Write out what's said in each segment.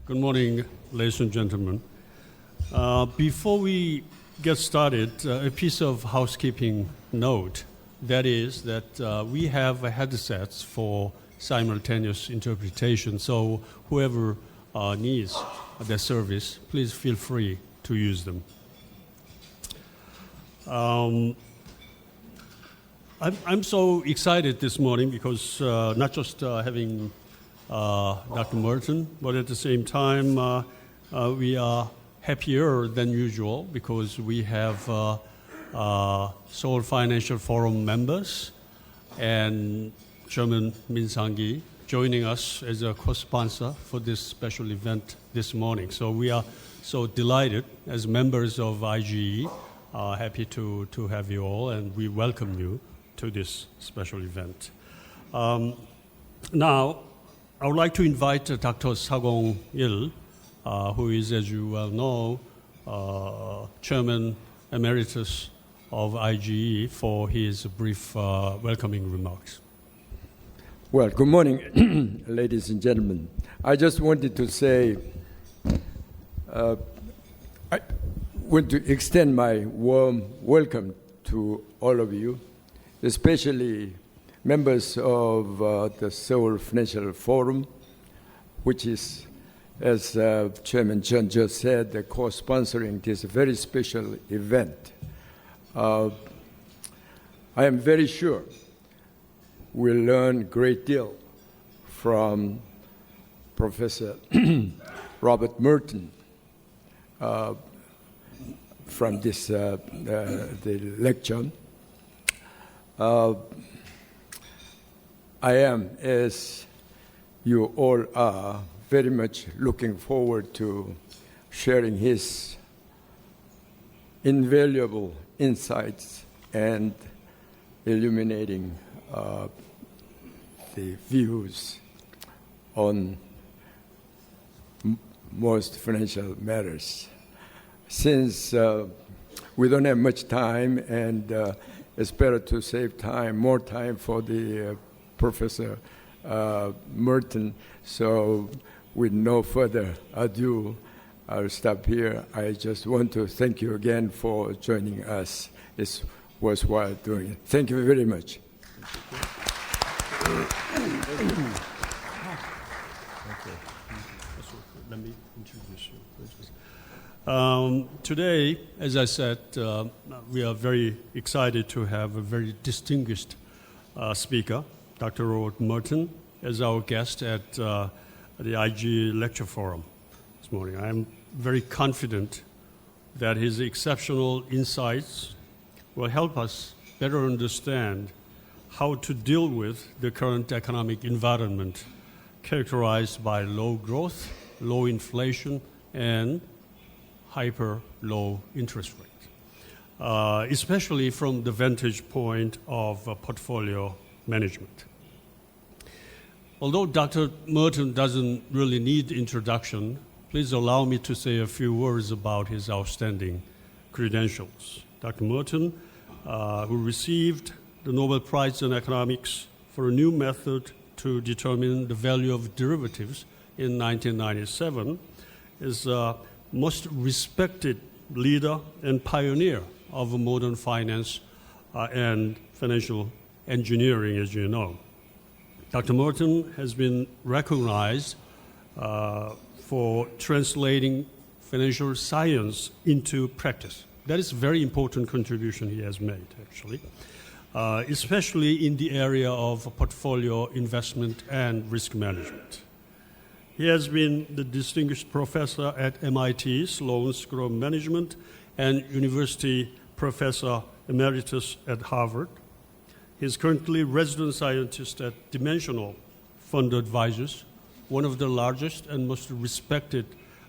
Good morning, ladies and gentlemen. Before we get started, a piece of housekeeping note. That is that we have headsets for simultaneous interpretation, so whoever needs their service, please feel free to use them. I'm so excited this morning because not just having Dr. Merton, but at the same time, we are happier than usual because we have Seoul Financial Forum members and Chairman Min Sang-gi joining us as a co-sponsor for this special event this morning. So we are so delighted as members of IGE, happy to have you all, and we welcome you to this special event. Now, I would like to invite Dr. Sagong-il, who is, as you well know, Chairman Emeritus of IGE, for his brief welcoming remarks. Well, good morning, ladies and gentlemen. I just wanted to say, I want to extend my warm welcome to all of you, especially members of the Seoul Financial Forum, which is, as Chairman Chun just said, co-sponsoring this very special event. I am very sure we'll learn a great deal from Professor Robert Merton from this the lecture. I am, as you all are, very much looking forward to sharing his invaluable insights and illuminating the views on most financial matters. Since we don't have much time, and it's better to save time, more time for the Professor Merton. So with no further ado, I'll stop here. I just want to thank you again for joining us. It's worthwhile doing it. Thank you very much. Let me introduce you. Today, as I said, we are very excited to have a very distinguished speaker, Dr. Robert Merton, as our guest at the IG Lecture Forum this morning. I'm very confident that his exceptional insights will help us better understand how to deal with the current economic environment characterized by low growth, low inflation, and hyper low interest rates, especially from the vantage point of portfolio management. Although Dr. Merton doesn't really need introduction, please allow me to say a few words about his outstanding credentials. Dr. Merton, who received the Nobel Prize in Economics for a new method to determine the value of derivatives in 1997, is a most respected leader and pioneer of modern finance and financial engineering, as you know. Dr. Merton has been recognized for translating financial science into practice. That is a very important contribution he has made, actually, especially in the area of portfolio investment and risk management. He has been the distinguished professor at MIT Sloan School of Management and University Professor Emeritus at Harvard. He is currently resident scientist at Dimensional Fund Advisors, one of the largest and most respected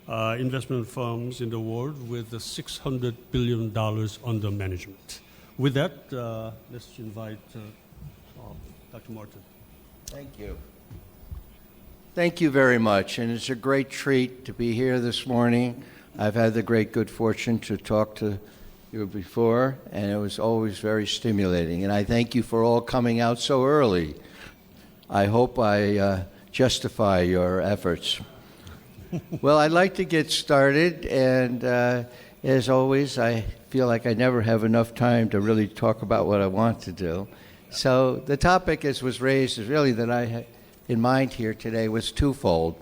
investment firms in the world with $600 billion under management. With that, let's invite Dr. Merton. Thank you. Thank you very much, and it's a great treat to be here this morning. I've had the great good fortune to talk to you before, and it was always very stimulating. And I thank you for all coming out so early. I hope I justify your efforts. Well, I'd like to get started, and as always, I feel like I never have enough time to really talk about what I want to do. So the topic, as was raised, is really that I had in mind here today was twofold,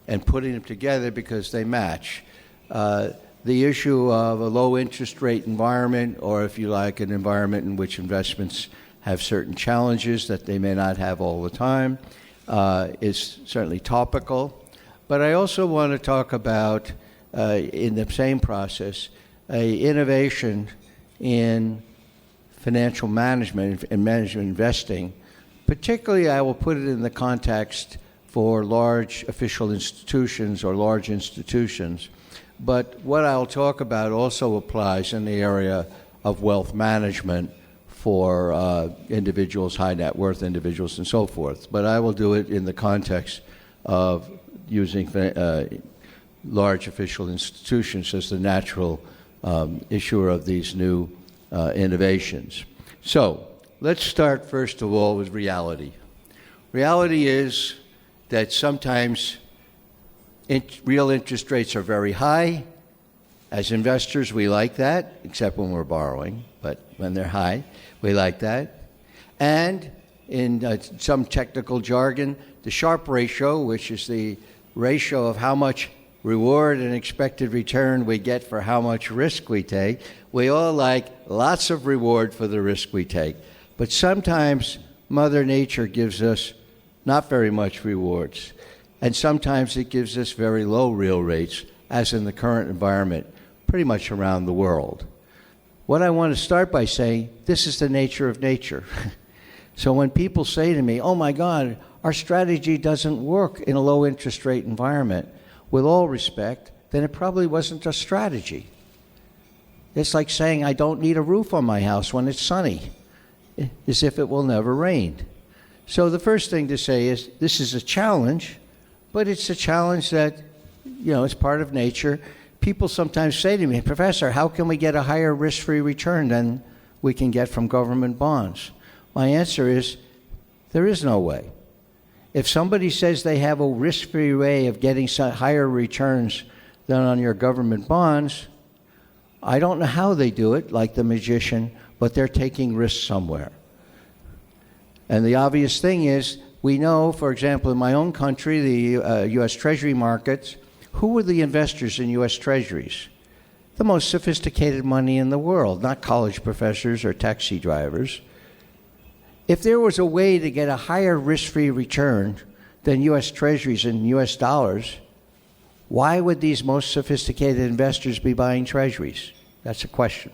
and putting them together because they match. The issue of a low interest rate environment, or if you like, an environment in which investments have certain challenges that they may not have all the time, is certainly topical. But I also want to talk about, in the same process, innovation in financial management and management investing. Particularly, I will put it in the context for large official institutions or large institutions. But what I'll talk about also applies in the area of wealth management for individuals, high net worth individuals, and so forth. But I will do it in the context of using large official institutions as the natural issuer of these new innovations. So let's start, first of all, with reality. Reality is that sometimes real interest rates are very high. As investors, we like that, except when we're borrowing, but when they're high, we like that. And in some technical jargon, the Sharpe ratio, which is the ratio of how much reward and expected return we get for how much risk we take, we all like lots of reward for the risk we take. But sometimes Mother Nature gives us not very much rewards. And sometimes it gives us very low real rates, as in the current environment, pretty much around the world. What I want to start by saying, this is the nature of nature. So when people say to me, oh my God, our strategy doesn't work in a low interest rate environment, with all respect, then it probably wasn't a strategy. It's like saying I don't need a roof on my house when it's sunny, as if it will never rain. So the first thing to say is this is a challenge, but it's a challenge that, it's part of nature. People sometimes say to me, Professor, how can we get a higher risk-free return than we can get from government bonds? My answer is there is no way. If somebody says they have a risk-free way of getting higher returns than on your government bonds, I don't know how they do it, like the magician, but they're taking risks somewhere. And the obvious thing is, we know, for example, in my own country, the U.S. Treasury markets, who were the investors in U.S. Treasuries? The most sophisticated money in the world, not college professors or taxi drivers. If there was a way to get a higher risk-free return than U.S. Treasuries in U.S. dollars, why would these most sophisticated investors be buying Treasuries? That's a question.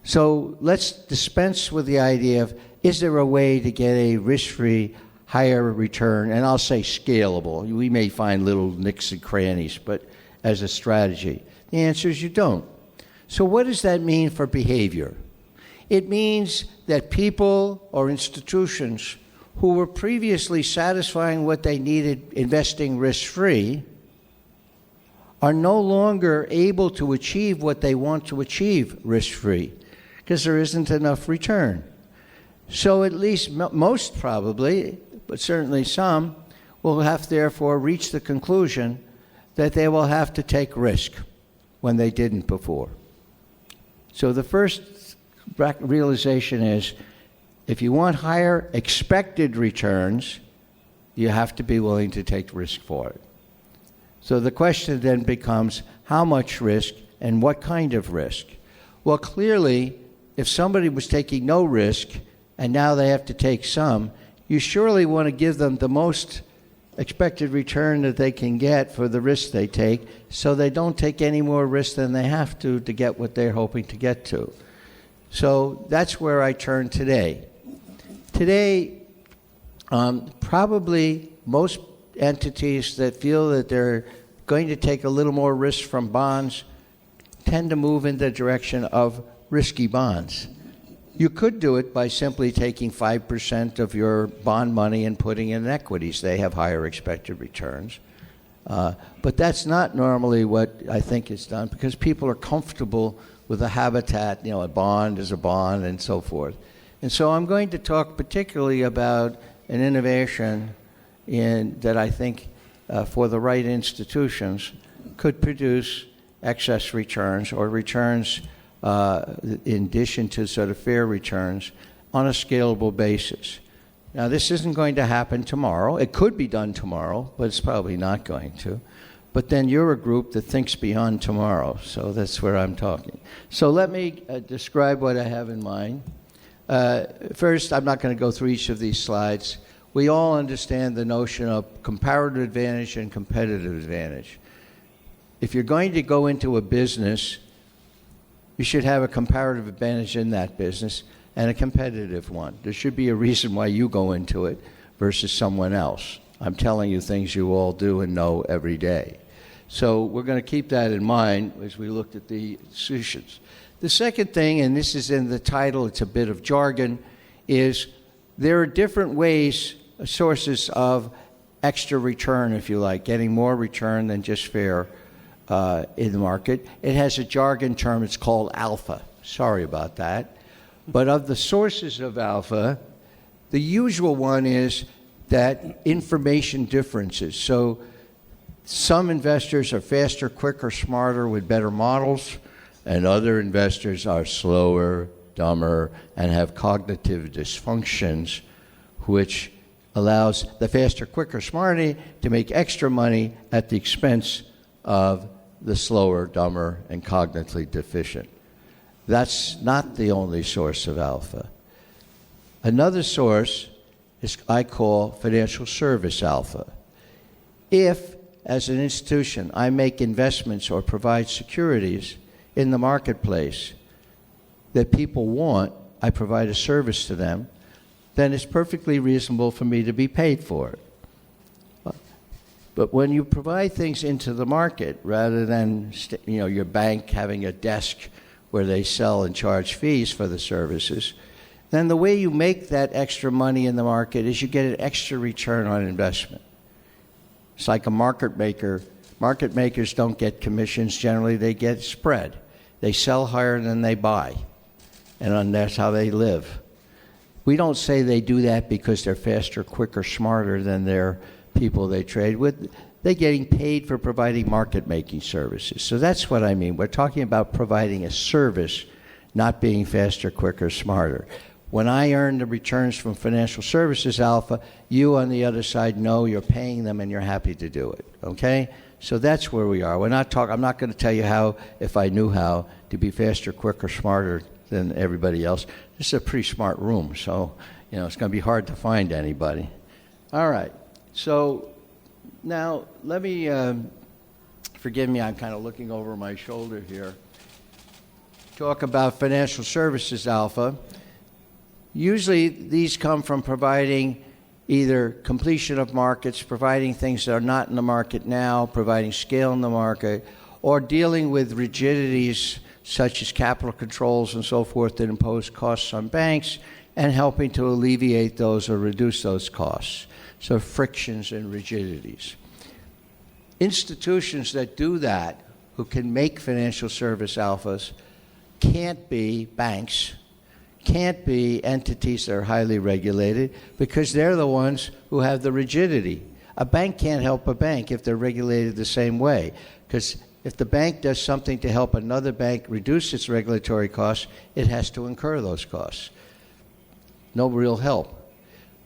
So let's dispense with the idea of, is there a way to get a risk-free higher return? And I'll say scalable. We may find little nicks and crannies, but as a strategy. The answer is you don't. So what does that mean for behavior? It means that people or institutions who were previously satisfying what they needed investing risk-free are no longer able to achieve what they want to achieve risk-free because there isn't enough return. So at least most probably, but certainly some, will have therefore reached the conclusion that they will have to take risk when they didn't before. So the first realization is, if you want higher expected returns, you have to be willing to take risk for it. So the question then becomes, how much risk and what kind of risk? Well, clearly, if somebody was taking no risk and now they have to take some, you surely want to give them the most expected return that they can get for the risk they take, so they don't take any more risk than they have to get what they're hoping to get to. So that's where I turn today. Today, probably most entities that feel that they're going to take a little more risk from bonds tend to move in the direction of risky bonds. You could do it by simply taking 5% of your bond money and putting it in equities. They have higher expected returns. But that's not normally what I think is done, because people are comfortable with a habitat, a bond is a bond and so forth. And so I'm going to talk particularly about an innovation that I think for the right institutions could produce excess returns or returns in addition to sort of fair returns on a scalable basis. Now, this isn't going to happen tomorrow. It could be done tomorrow, but it's probably not going to. But then you're a group that thinks beyond tomorrow, so that's where I'm talking. So let me describe what I have in mind. First, I'm not going to go through each of these slides. We all understand the notion of comparative advantage and competitive advantage. If you're going to go into a business, you should have a comparative advantage in that business and a competitive one. There should be a reason why you go into it versus someone else. I'm telling you things you all do and know every day. So we're going to keep that in mind as we looked at the institutions. The second thing, and this is in the title, it's a bit of jargon, is there are different ways, sources of extra return, if you like, getting more return than just fair in the market. It has a jargon term, it's called alpha. Sorry about that. But of the sources of alpha, the usual one is that information differences. So some investors are faster, quicker, smarter with better models, and other investors are slower, dumber, and have cognitive dysfunctions, which allows the faster, quicker, smarter to make extra money at the expense of the slower, dumber, and cognitively deficient. That's not the only source of alpha. Another source is I call financial service alpha. If, as an institution, I make investments or provide securities in the marketplace that people want, I provide a service to them, then it's perfectly reasonable for me to be paid for it. But when you provide things into the market rather than your bank having a desk where they sell and charge fees for the services, then the way you make that extra money in the market is you get an extra return on investment. It's like a market maker. Market makers don't get commissions generally, they get spread. They sell higher than they buy, and that's how they live. We don't say they do that because they're faster, quicker, smarter than their people they trade with. They're getting paid for providing market-making services. So that's what I mean. We're talking about providing a service, not being faster, quicker, smarter. When I earn the returns from financial services alpha, you on the other side know you're paying them and you're happy to do it, okay? So that's where we are. I'm not going to tell you how, if I knew how, to be faster, quicker, smarter than everybody else. This is a pretty smart room, so it's going to be hard to find anybody. All right. So now let me, forgive me, I'm kind of looking over my shoulder here, talk about financial services alpha. Usually these come from providing either completion of markets, providing things that are not in the market now, providing scale in the market, or dealing with rigidities such as capital controls and so forth that impose costs on banks and helping to alleviate those or reduce those costs. So frictions and rigidities. Institutions that do that, who can make financial service alphas, can't be banks, can't be entities that are highly regulated, because they're the ones who have the rigidity. A bank can't help a bank if they're regulated the same way, because if the bank does something to help another bank reduce its regulatory costs, it has to incur those costs. No real help.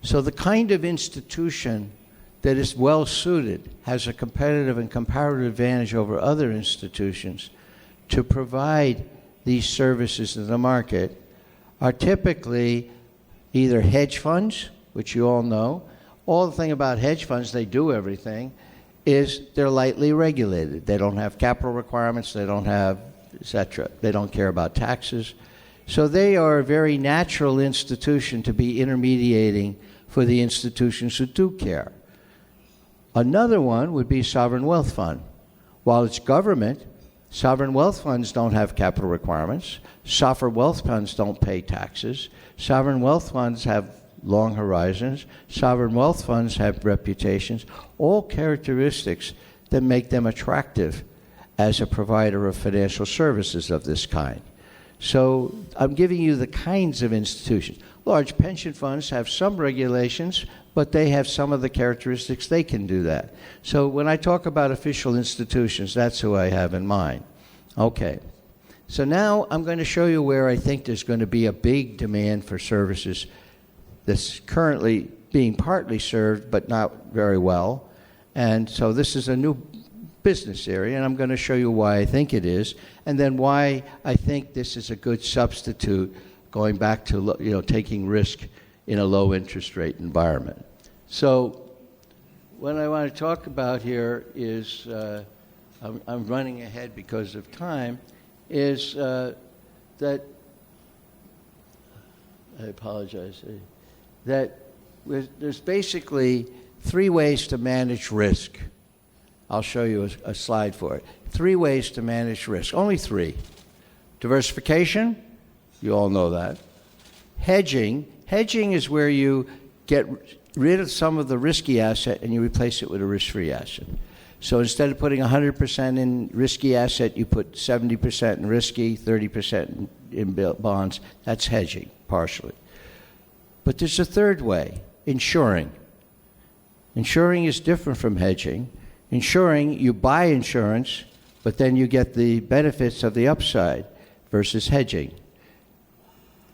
So the kind of institution that is well suited, has a competitive and comparative advantage over other institutions to provide these services to the market, are typically either hedge funds, which you all know. All the thing about hedge funds, they do everything, is they're lightly regulated. They don't have capital requirements, they don't have, etc. They don't care about taxes. So they are a very natural institution to be intermediating for the institutions who do care. Another one would be sovereign wealth fund. While it's government, Sovereign wealth funds don't have capital requirements. Sovereign wealth funds don't pay taxes. Sovereign wealth funds have long horizons. Sovereign wealth funds have reputations, all characteristics that make them attractive as a provider of financial services of this kind. So I'm giving you the kinds of institutions. Large pension funds have some regulations, but they have some of the characteristics they can do that. So when I talk about official institutions, that's who I have in mind. Okay. So now I'm going to show you where I think there's going to be a big demand for services that's currently being partly served, but not very well. And so this is a new business area, and I'm going to show you why I think it is, and then why I think this is a good substitute going back to taking risk in a low interest rate environment. So what I want to talk about here is, I'm running ahead because of time, is that, I apologize, that there's basically 3 ways to manage risk. I'll show you a slide for it. 3 ways to manage risk, only 3. Diversification, you all know that. Hedging is where you get rid of some of the risky asset and you replace it with a risk-free asset. So instead of putting 100% in risky asset, you put 70% in risky, 30% in bonds. That's hedging, partially. But there's a 3rd way, insuring. Insuring is different from hedging. Insuring, you buy insurance, but then you get the benefits of the upside versus hedging.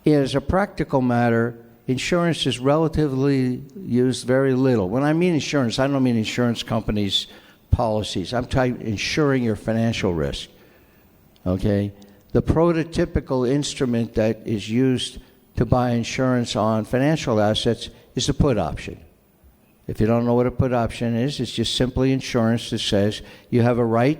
As a practical matter, insurance is relatively used very little. When I mean insurance, I don't mean insurance companies' policies. I'm talking insuring your financial risk. Okay? The prototypical instrument that is used to buy insurance on financial assets is the put option. If you don't know what a put option is, it's just simply insurance that says you have a right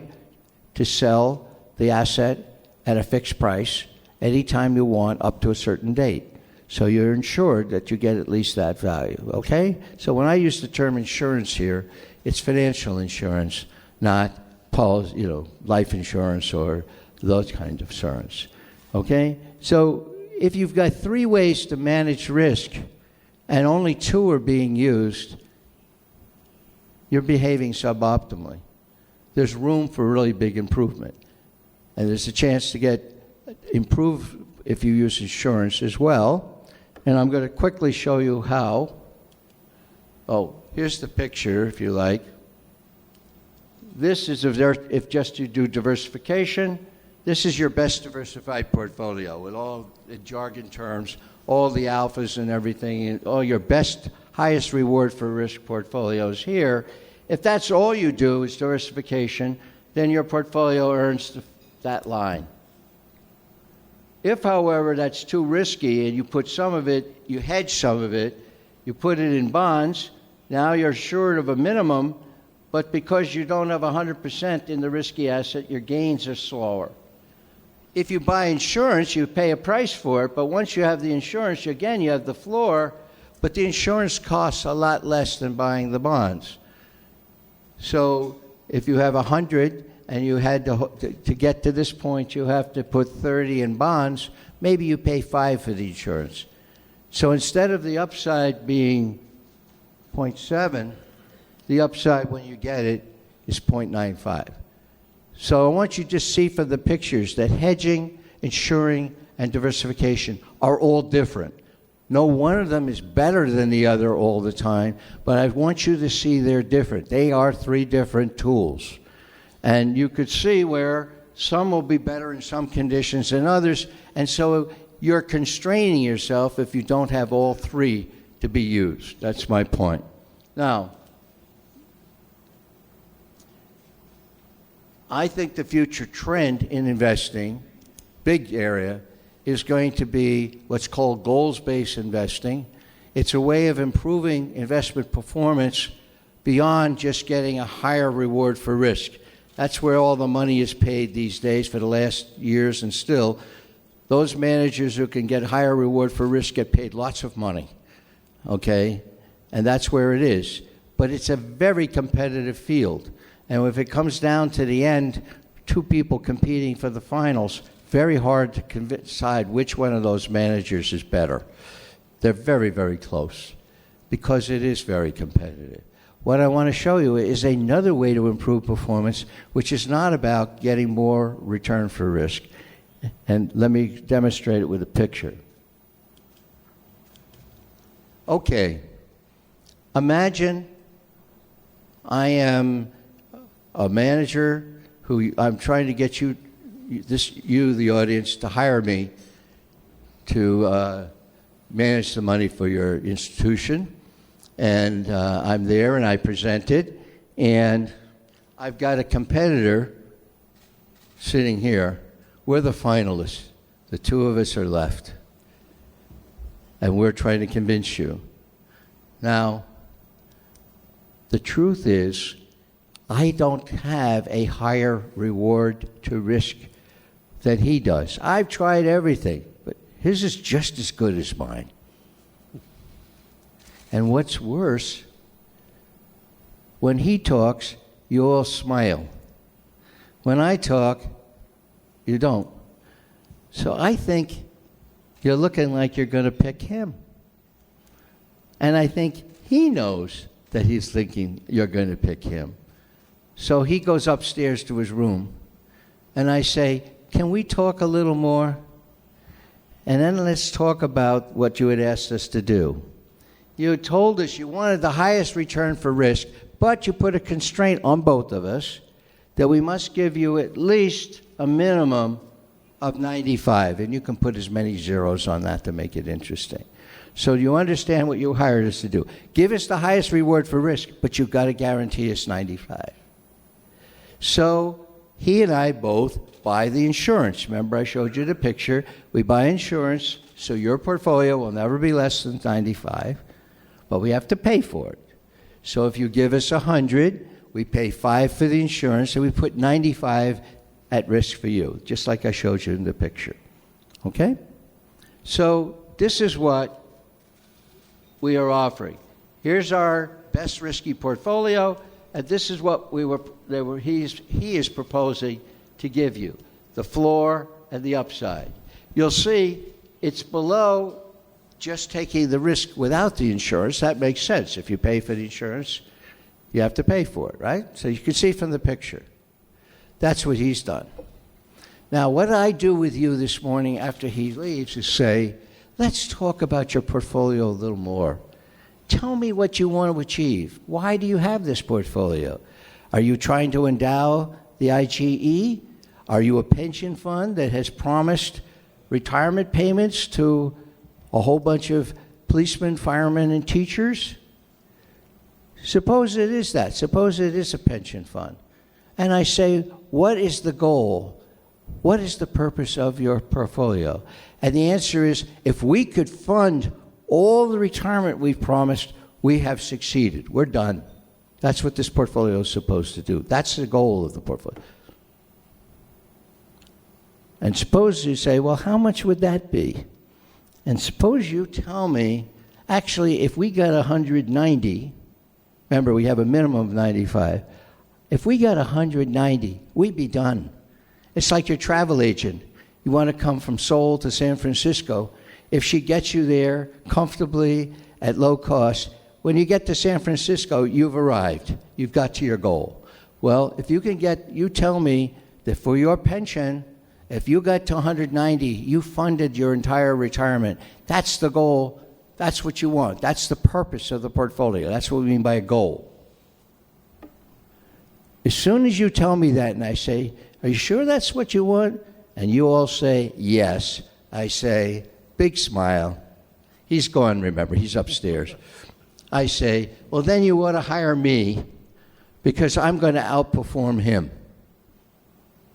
to sell the asset at a fixed price anytime you want up to a certain date. So you're insured that you get at least that value, okay? So when I use the term insurance here, it's financial insurance, not life insurance or those kinds of insurance, okay? So if you've got 3 ways to manage risk and only 2 are being used, you're behaving suboptimally. There's room for really big improvement. And there's a chance to get improved if you use insurance as well. And I'm going to quickly show you how. Oh, here's the picture, if you like. This is if just you do diversification. This is your best diversified portfolio with all the jargon terms, all the alphas and everything, and all your best, highest reward for risk portfolios here. If that's all you do is diversification, then your portfolio earns that line. If, however, that's too risky and you put some of it, you hedge some of it, you put it in bonds, now you're short of a minimum, but because you don't have 100% in the risky asset, your gains are slower. If you buy insurance, you pay a price for it, but once you have the insurance, again, you have the floor, but the insurance costs a lot less than buying the bonds. So if you have 100 and you had to get to this point, you have to put 30 in bonds, maybe you pay 5 for the insurance. So instead of the upside being 0.7, the upside when you get it is 0.95. So I want you to just see from the pictures that hedging, insuring, and diversification are all different. No one of them is better than the other all the time, but I want you to see they're different. They are 3 different tools. And you could see where some will be better in some conditions than others, and so you're constraining yourself if you don't have all 3 to be used. That's my point. Now, I think the future trend in investing, big area, is going to be what's called goals-based investing. It's a way of improving investment performance beyond just getting a higher reward for risk. That's where all the money is paid these days for the last years, and still, those managers who can get higher reward for risk get paid lots of money, okay? And that's where it is. But it's a very competitive field. And if it comes down to the end, two people competing for the finals, very hard to decide which one of those managers is better. They're very, very close because it is very competitive. What I want to show you is another way to improve performance, which is not about getting more return for risk. And let me demonstrate it with a picture. Okay, imagine I am a manager who I'm trying to get you, the audience, to hire me to manage the money for your institution. And I'm there and I present it, and I've got a competitor sitting here. We're the finalists. The two of us are left. And we're trying to convince you. Now, the truth is, I don't have a higher reward to risk than he does. I've tried everything, but his is just as good as mine. And what's worse, when he talks, you all smile. When I talk, you don't. So I think you're looking like you're going to pick him. And I think he knows that he's thinking you're going to pick him. So he goes upstairs to his room, and I say, can we talk a little more? And then let's talk about what you had asked us to do. You had told us you wanted the highest return for risk, but you put a constraint on both of us that we must give you at least a minimum of 95, and you can put as many zeros on that to make it interesting. So you understand what you hired us to do. Give us the highest reward for risk, but you've got to guarantee us 95. So he and I both buy the insurance. Remember I showed you the picture. We buy insurance, so your portfolio will never be less than 95, but we have to pay for it. So if you give us 100, we pay 5 for the insurance, and we put 95 at risk for you, just like I showed you in the picture. Okay? So this is what we are offering. Here's our best risky portfolio, and this is what he is proposing to give you, the floor and the upside. You'll see it's below just taking the risk without the insurance. That makes sense. If you pay for the insurance, you have to pay for it, right? So you can see from the picture. That's what he's done. Now, what I do with you this morning after he leaves is say, let's talk about your portfolio a little more. Tell me what you want to achieve. Why do you have this portfolio? Are you trying to endow the IGE? Are you a pension fund that has promised retirement payments to a whole bunch of policemen, firemen, and teachers? Suppose it is that. Suppose it is a pension fund. And I say, what is the goal? What is the purpose of your portfolio? And the answer is, if we could fund all the retirement we've promised, we have succeeded. We're done. That's what this portfolio is supposed to do. That's the goal of the portfolio. And suppose you say, well, how much would that be? And suppose you tell me, actually, if we got 190, remember we have a minimum of 95, if we got 190, we'd be done. It's like your travel agent. You want to come from Seoul to San Francisco. If she gets you there comfortably at low cost, when you get to San Francisco, you've arrived. You've got to your goal. Well, if you can you tell me that for your pension, if you got to 190, you funded your entire retirement. That's the goal. That's what you want. That's the purpose of the portfolio. That's what we mean by a goal. As soon as you tell me that and I say, are you sure that's what you want? And you all say, yes. I say, big smile. He's gone, remember. He's upstairs. I say, well, then you ought to hire me because I'm going to outperform him.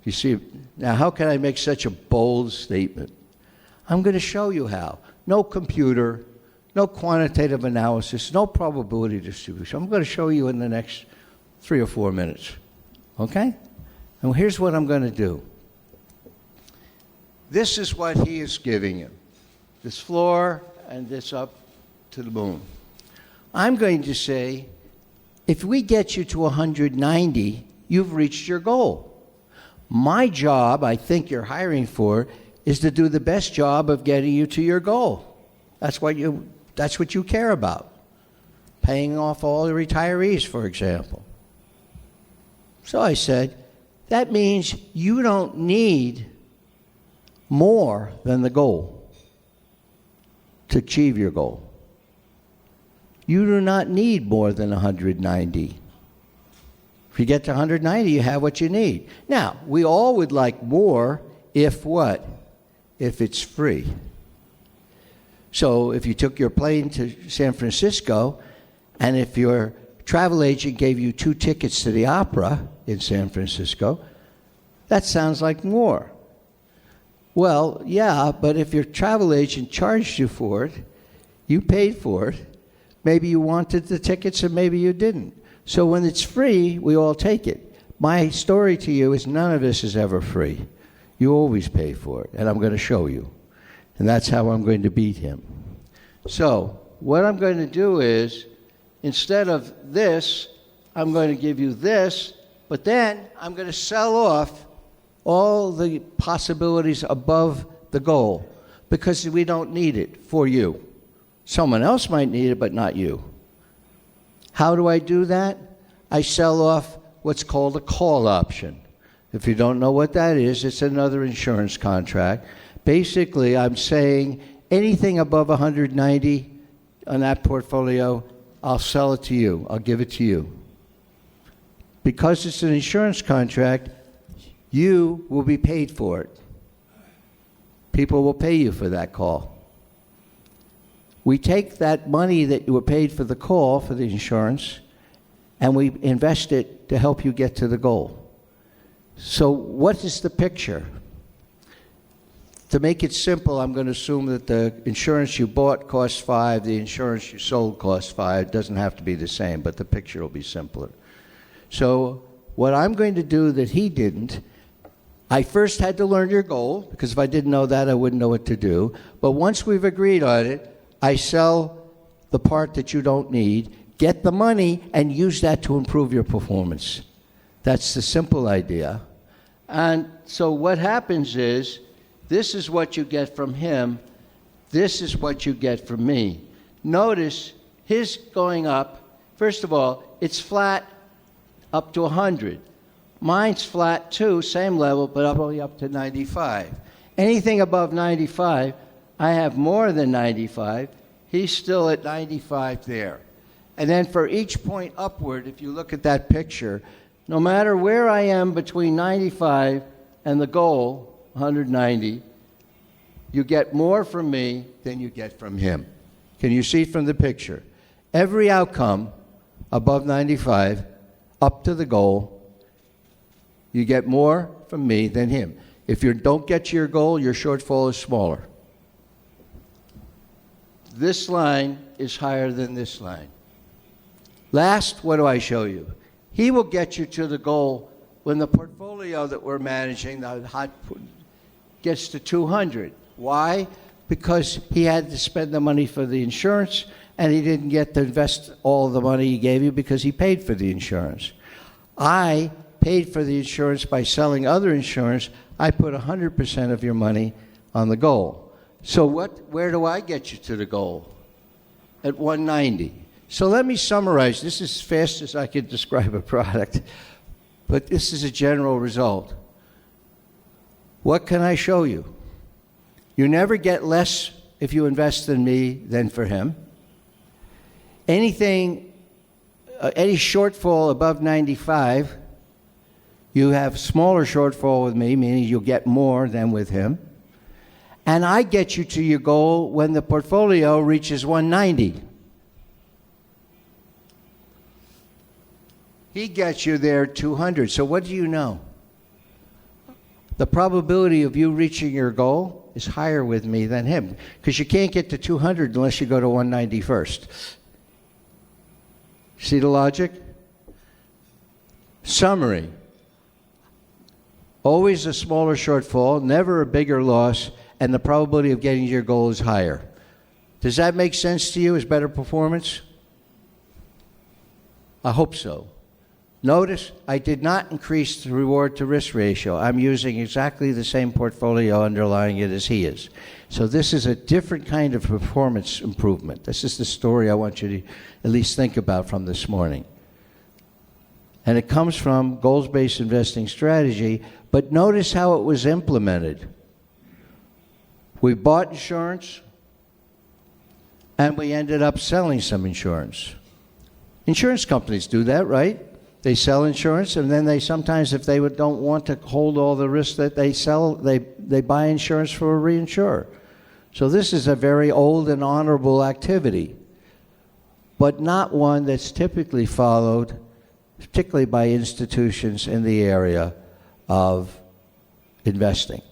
You see, now how can I make such a bold statement? I'm going to show you how. No computer, no quantitative analysis, no probability distribution. I'm going to show you in the next 3 or 4 minutes. Okay? And here's what I'm going to do. This is what he is giving you. This floor and this up to the moon. I'm going to say, if we get you to 190, you've reached your goal. My job, I think you're hiring for, is to do the best job of getting you to your goal. That's what you care about. Paying off all the retirees, for example. So I said, that means you don't need more than the goal to achieve your goal. You do not need more than 190. If you get to 190, you have what you need. Now, we all would like more if what? If it's free. So if you took your plane to San Francisco, and if your travel agent gave you 2 tickets to the opera in San Francisco, that sounds like more. Well, yeah, but if your travel agent charged you for it, you paid for it, maybe you wanted the tickets and maybe you didn't. So when it's free, we all take it. My story to you is none of this is ever free. You always pay for it, and I'm going to show you. And that's how I'm going to beat him. So what I'm going to do is, instead of this, I'm going to give you this, but then I'm going to sell off all the possibilities above the goal because we don't need it for you. Someone else might need it, but not you. How do I do that? I sell off what's called a call option. If you don't know what that is, it's another insurance contract. Basically, I'm saying anything above 190 on that portfolio, I'll sell it to you. I'll give it to you. Because it's an insurance contract, you will be paid for it. People will pay you for that call. We take that money that you were paid for the call, for the insurance, and we invest it to help you get to the goal. So what is the picture? To make it simple, I'm going to assume that the insurance you bought costs 5, the insurance you sold costs 5. It doesn't have to be the same, but the picture will be simpler. So what I'm going to do that he didn't, I first had to learn your goal, because if I didn't know that, I wouldn't know what to do. But once we've agreed on it, I sell the part that you don't need, get the money, and use that to improve your performance. That's the simple idea. And so what happens is, this is what you get from him. This is what you get from me. Notice his going up. First of all, it's flat up to 100. Mine's flat too, same level, but only up to 95. Anything above 95, I have more than 95. He's still at 95 there. And then for each point upward, if you look at that picture, no matter where I am between 95 and the goal, 190, you get more from me than you get from him. Can you see from the picture? Every outcome above 95, up to the goal, you get more from me than him. If you don't get to your goal, your shortfall is smaller. This line is higher than this line. Last, what do I show you? He will get you to the goal when the portfolio that we're managing, the hot, gets to 200. Why? Because he had to spend the money for the insurance, and he didn't get to invest all the money he gave you because he paid for the insurance. I paid for the insurance by selling other insurance. I put 100% of your money on the goal. So where do I get you to the goal? At 190. So let me summarize. This is as fast as I could describe a product, but this is a general result. What can I show you? You never get less if you invest in me than for him. Any shortfall above 95, you have smaller shortfall with me, meaning you'll get more than with him. And I get you to your goal when the portfolio reaches 190. He gets you there 200. So what do you know? The probability of you reaching your goal is higher with me than him, because you can't get to 200 unless you go to 190 first. See the logic? Summary. Always a smaller shortfall, never a bigger loss, and the probability of getting to your goal is higher. Does that make sense to you as better performance? I hope so. Notice I did not increase the reward to risk ratio. I'm using exactly the same portfolio underlying it as he is. So this is a different kind of performance improvement. This is the story I want you to at least think about from this morning. And it comes from goals-based investing strategy, but notice how it was implemented. We bought insurance, and we ended up selling some insurance. Insurance companies do that, right? They sell insurance, and then they sometimes, if they don't want to hold all the risks that they sell, they buy insurance for a reinsurer. So this is a very old and honorable activity, but not one that's typically followed, particularly by institutions in the area of investing.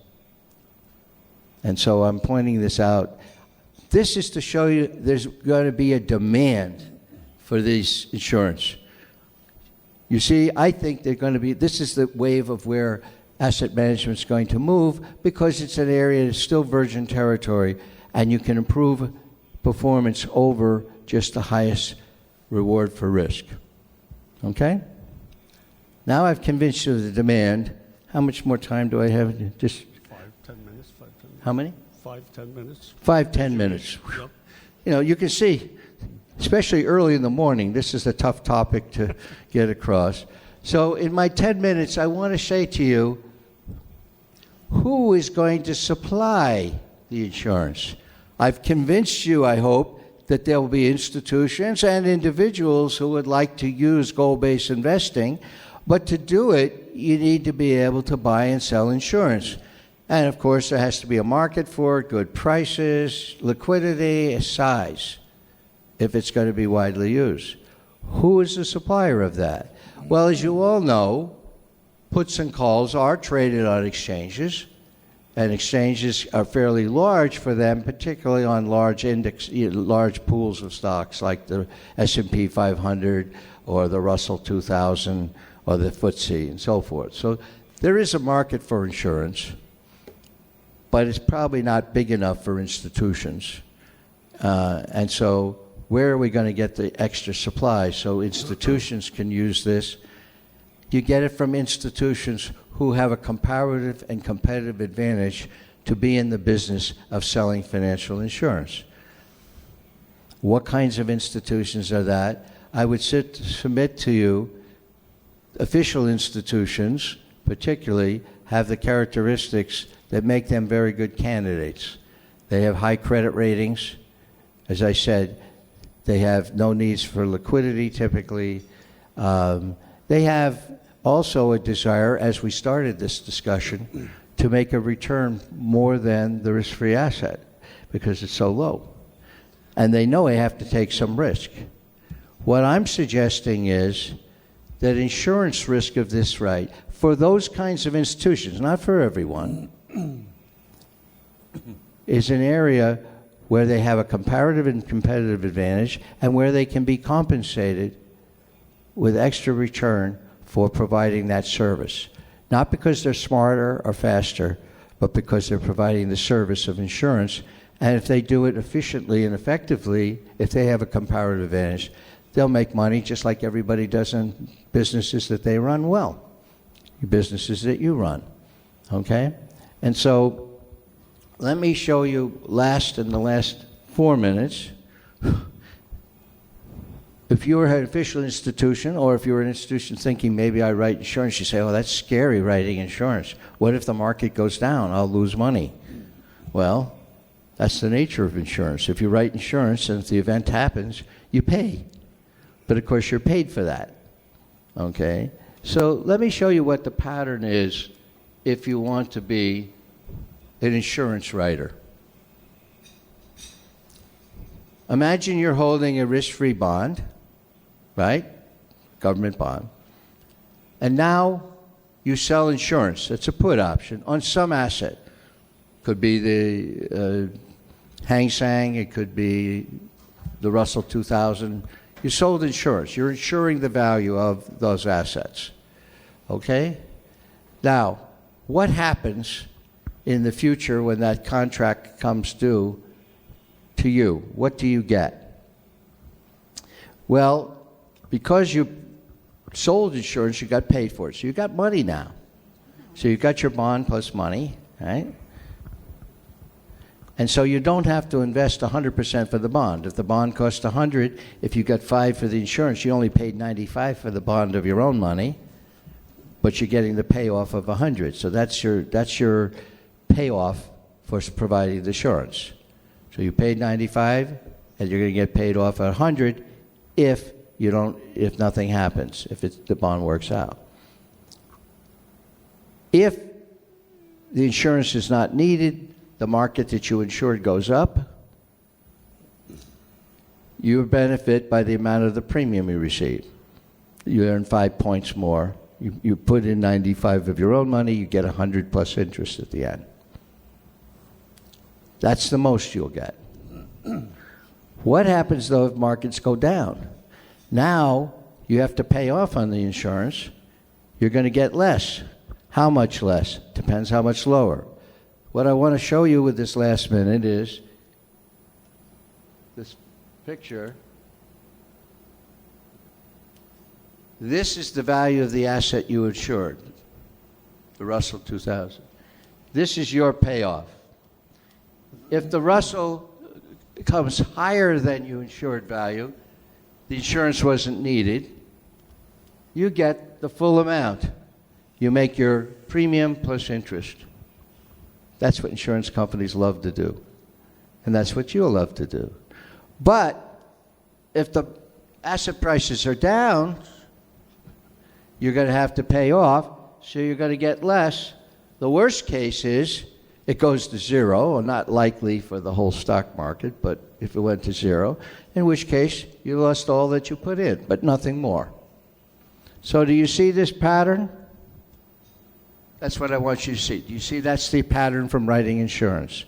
And so I'm pointing this out. This is to show you there's going to be a demand for these insurance. You see, I think they're going to be, this is the wave of where asset management is going to move, because it's an area that's still virgin territory, and you can improve performance over just the highest reward for risk. Okay? Now I've convinced you of the demand. How much more time do I have? Just 5-10 minutes. 5-10 minutes. how many? 5-10 minutes. 5-10 minutes. Yep. You know, you can see, especially early in the morning, this is a tough topic to get across. So in my 10 minutes, I want to say to you, who is going to supply the insurance? I've convinced you, I hope, that there will be institutions and individuals who would like to use goal-based investing, but to do it, you need to be able to buy and sell insurance. And of course, there has to be a market for it, good prices, liquidity, size, if it's going to be widely used. Who is the supplier of that? Well, as you all know, puts and calls are traded on exchanges, and exchanges are fairly large for them, particularly on large pools of stocks like the S&P 500 or the Russell 2000 or the FTSE and so forth. So there is a market for insurance, but it's probably not big enough for institutions. And so where are we going to get the extra supply so institutions can use this? You get it from institutions who have a comparative and competitive advantage to be in the business of selling financial insurance. What kinds of institutions are that? I would submit to you, official institutions particularly have the characteristics that make them very good candidates. They have high credit ratings. As I said, they have no needs for liquidity typically. They have also a desire, as we started this discussion, to make a return more than the risk-free asset because it's so low. And they know they have to take some risk. What I'm suggesting is that insurance risk of this right, for those kinds of institutions, not for everyone, is an area where they have a comparative and competitive advantage and where they can be compensated with extra return for providing that service. Not because they're smarter or faster, but because they're providing the service of insurance. And if they do it efficiently and effectively, if they have a comparative advantage, they'll make money just like everybody does in businesses that they run well, businesses that you run, okay? And so let me show you in the last 4 minutes, if you're an official institution or if you're an institution thinking maybe I write insurance, you say, oh, that's scary writing insurance. What if the market goes down? I'll lose money. Well, that's the nature of insurance. If you write insurance and if the event happens, you pay. But of course, you're paid for that. Okay? So let me show you what the pattern is if you want to be an insurance writer. Imagine you're holding a risk-free bond, right? Government bond. And now you sell insurance. It's a put option on some asset. Could be the Hang Seng. It could be the Russell 2000. You sold insurance. You're insuring the value of those assets. Okay? Now, what happens in the future when that contract comes due to you? What do you get? Well, because you sold insurance, you got paid for it. So you got money now. So you got your bond plus money, right? And so you don't have to invest 100% for the bond. If the bond cost 100, if you got 5 for the insurance, you only paid 95 for the bond of your own money, but you're getting the payoff of 100. So that's your payoff for providing the insurance. So you paid 95, and you're going to get paid off 100 if nothing happens, if the bond works out. If the insurance is not needed, the market that you insured goes up, you benefit by the amount of the premium you receive. You earn 5 points more. You put in 95 of your own money, you get 100 plus interest at the end. That's the most you'll get. What happens, though, if markets go down? Now, you have to pay off on the insurance. You're going to get less. How much less? Depends how much lower. What I want to show you with this last minute is this picture. This is the value of the asset you insured, the Russell 2000. This is your payoff. If the Russell comes higher than you insured value, the insurance wasn't needed, you get the full amount. You make your premium plus interest. That's what insurance companies love to do. And that's what you'll love to do. But if the asset prices are down, you're going to have to pay off, so you're going to get less. The worst case is it goes to zero, or not likely for the whole stock market, but if it went to zero, in which case you lost all that you put in, but nothing more. So do you see this pattern? That's what I want you to see. Do you see that's the pattern from writing insurance?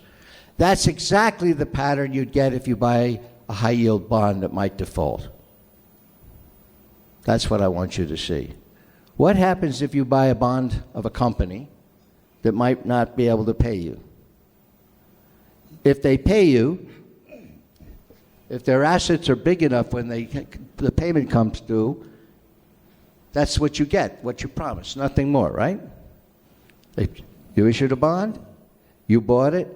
That's exactly the pattern you'd get if you buy a high-yield bond that might default. That's what I want you to see. What happens if you buy a bond of a company that might not be able to pay you? If they pay you, if their assets are big enough when the payment comes due, that's what you get, what you promised, nothing more, right? You issued a bond, you bought it,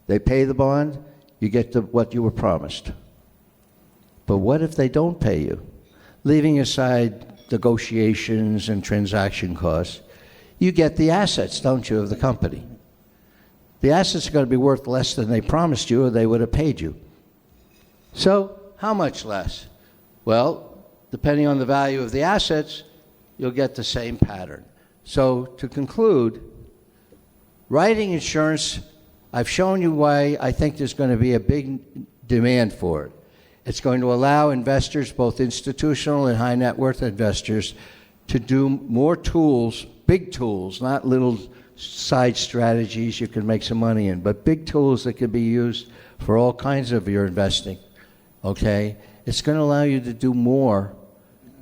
they pay the bond, you get what you were promised. But what if they don't pay you? Leaving aside negotiations and transaction costs, you get the assets, don't you, of the company? The assets are going to be worth less than they promised you, or they would have paid you. So, how much less? Well, depending on the value of the assets, you'll get the same pattern. So, to conclude, writing insurance, I've shown you why I think there's going to be a big demand for it. It's going to allow investors, both institutional and high net worth investors, to do more tools, big tools, not little side strategies you can make some money in, but big tools that can be used for all kinds of your investing, okay? It's going to allow you to do more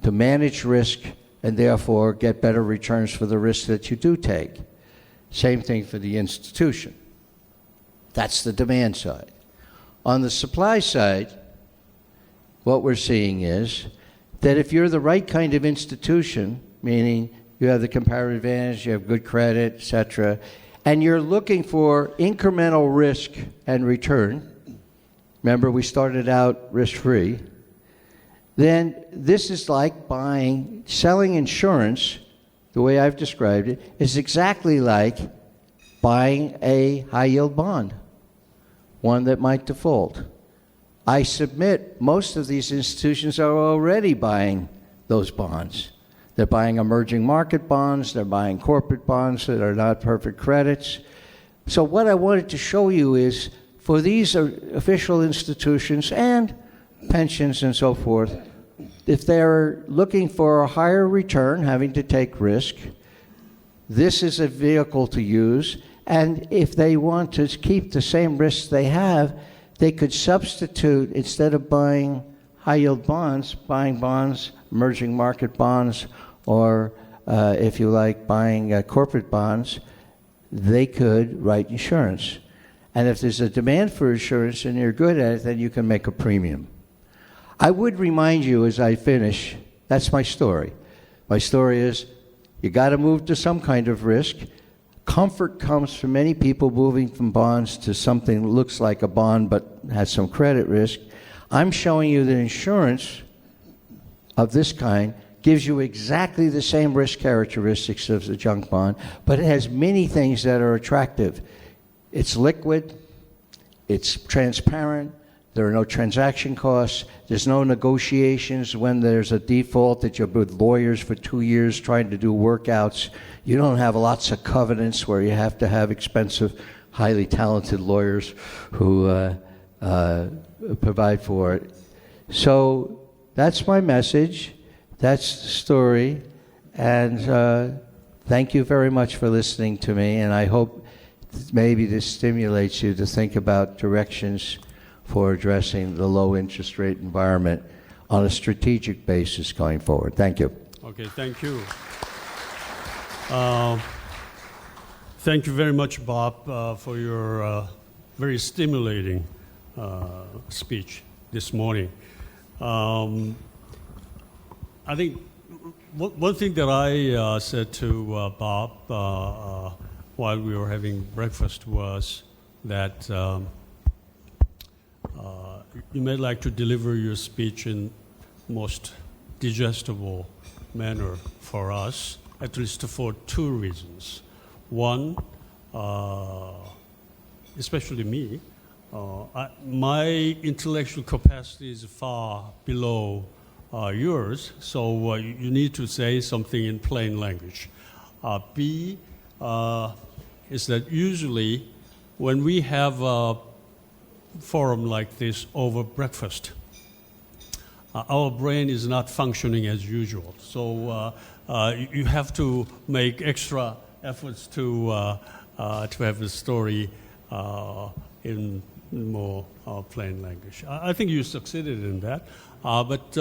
to manage risk and therefore get better returns for the risk that you do take. Same thing for the institution. That's the demand side. On the supply side, what we're seeing is that if you're the right kind of institution, meaning you have the comparative advantage, you have good credit, etc., and you're looking for incremental risk and return, remember we started out risk-free, then this is like selling insurance, the way I've described it, is exactly like buying a high-yield bond, one that might default. I submit most of these institutions are already buying those bonds. They're buying emerging market bonds, they're buying corporate bonds that are not perfect credits. So what I wanted to show you is, for these official institutions and pensions and so forth, if they're looking for a higher return, having to take risk, this is a vehicle to use. And if they want to keep the same risks they have, they could substitute, instead of buying high-yield bonds, buying bonds, emerging market bonds, or if you like, buying corporate bonds, they could write insurance. And if there's a demand for insurance and you're good at it, then you can make a premium. I would remind you as I finish, that's my story. My story is, you got to move to some kind of risk. Comfort comes for many people moving from bonds to something that looks like a bond but has some credit risk. I'm showing you that insurance of this kind gives you exactly the same risk characteristics as a junk bond, but it has many things that are attractive. It's liquid, it's transparent, there are no transaction costs, there's no negotiations when there's a default that you're with lawyers for 2 years trying to do workouts. You don't have lots of covenants where you have to have expensive, highly talented lawyers who provide for it. So that's my message. That's the story. And thank you very much for listening to me. And I hope maybe this stimulates you to think about directions for addressing the low interest rate environment on a strategic basis going forward. Thank you. Okay, thank you. Thank you very much, Bob, for your very stimulating speech this morning. I think one thing that I said to Bob while we were having breakfast was that you may like to deliver your speech in most digestible manner for us, at least for two reasons. One, especially me, my intellectual capacity is far below yours, so you need to say something in plain language. B is that usually when we have a forum like this over breakfast, our brain is not functioning as usual. So you have to make extra efforts to have the story in more plain language. I think you succeeded in that. But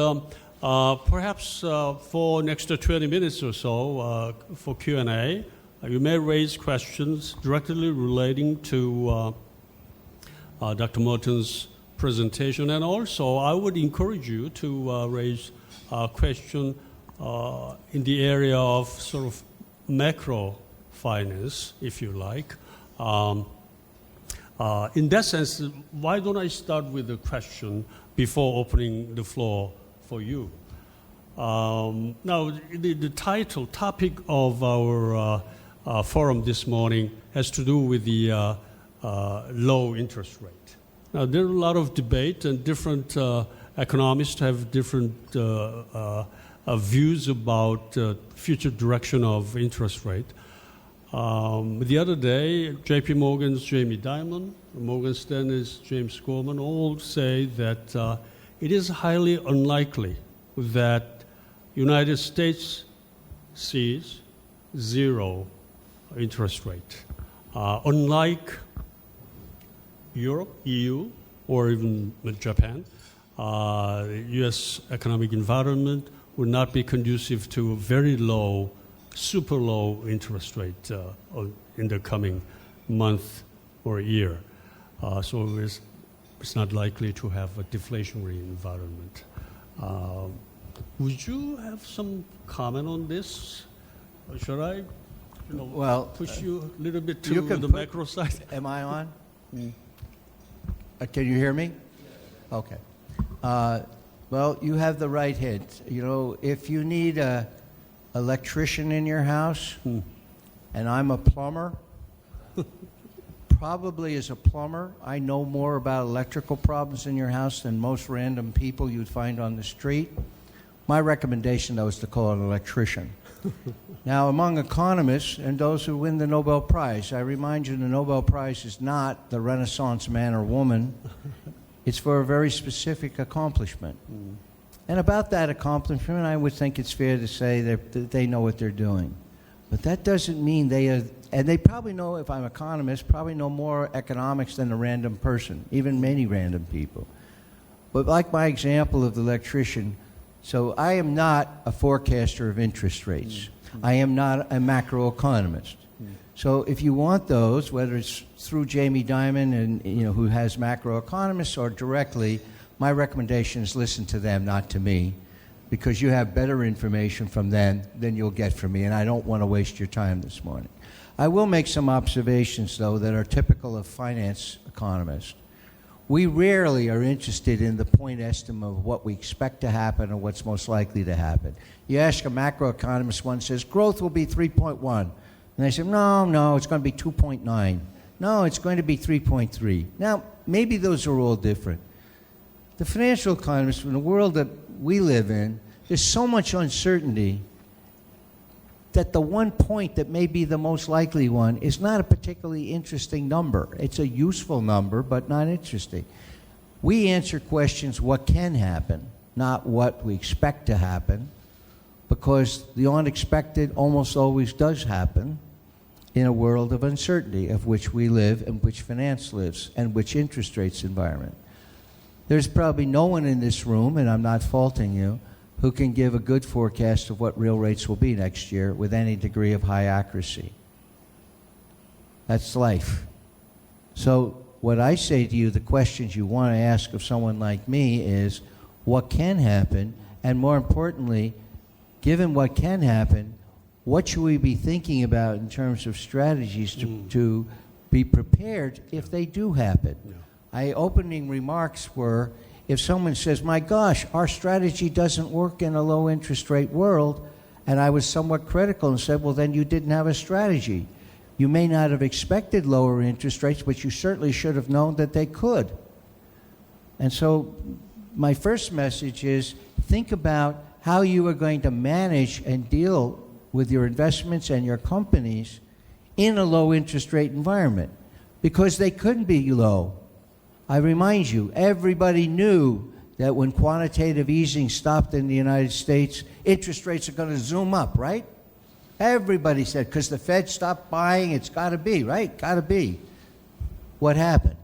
perhaps for next 20 minutes or so for Q&A, you may raise questions directly relating to Dr. Merton's presentation. And also, I would encourage you to raise a question in the area of sort of macro finance, if you like. In that sense, why don't I start with a question before opening the floor for you? Now, the topic of our forum this morning has to do with the low interest rate. Now, there are a lot of debate, and different economists have different views about future direction of interest rate. The other day, J.P. Morgan's Jamie Dimon, Morgan Stanley's James Gorman all say that it is highly unlikely that United States sees zero interest rate. Unlike Europe, EU, or even Japan, the U.S. economic environment would not be conducive to a very low, super low interest rate in the coming month or year. So it's not likely to have a deflationary environment. Would you have some comment on this? Or should I push you a little bit to the macro side? Am I on? Can you hear me? Okay. Well, you have the right hint. You know, if you need an electrician in your house, and I'm a plumber, probably as a plumber, I know more about electrical problems in your house than most random people you'd find on the street. My recommendation, though, is to call an electrician. Now, among economists and those who win the Nobel Prize, I remind you the Nobel Prize is not the Renaissance man or woman. It's for a very specific accomplishment. And about that accomplishment, I would think it's fair to say that they know what they're doing. But that doesn't mean and they probably know, if I'm an economist, probably know more economics than a random person, even many random people. But like my example of the electrician, so I am not a forecaster of interest rates. I am not a macroeconomist. So if you want those, whether it's through Jamie Dimon and who has macroeconomists or directly, my recommendation is listen to them, not to me, because you have better information from them than you'll get from me, and I don't want to waste your time this morning. I will make some observations, though, that are typical of finance economists. We rarely are interested in the point estimate of what we expect to happen or what's most likely to happen. You ask a macroeconomist, one says, growth will be 3.1. And they say, no, it's going to be 2.9. No, it's going to be 3.3. Now, maybe those are all different. The financial economists, in the world that we live in, there's so much uncertainty that the one point that may be the most likely one is not a particularly interesting number. It's a useful number, but not interesting. We answer questions what can happen, not what we expect to happen, because the unexpected almost always does happen in a world of uncertainty, of which we live and which finance lives and which interest rates environment. There's probably no one in this room, and I'm not faulting you, who can give a good forecast of what real rates will be next year with any degree of high accuracy. That's life. So what I say to you, the questions you want to ask of someone like me is, what can happen? And more importantly, given what can happen, what should we be thinking about in terms of strategies to be prepared if they do happen? Yeah. My opening remarks were, if someone says, my gosh, our strategy doesn't work in a low interest rate world, and I was somewhat critical and said, well, then you didn't have a strategy. You may not have expected lower interest rates, but you certainly should have known that they could. And so my first message is, think about how you are going to manage and deal with your investments and your companies in a low interest rate environment, because they couldn't be low. I remind you, everybody knew that when quantitative easing stopped in the United States, interest rates are going to zoom up, right? Everybody said, because the Fed stopped buying, it's got to be, right? Got to be. What happened?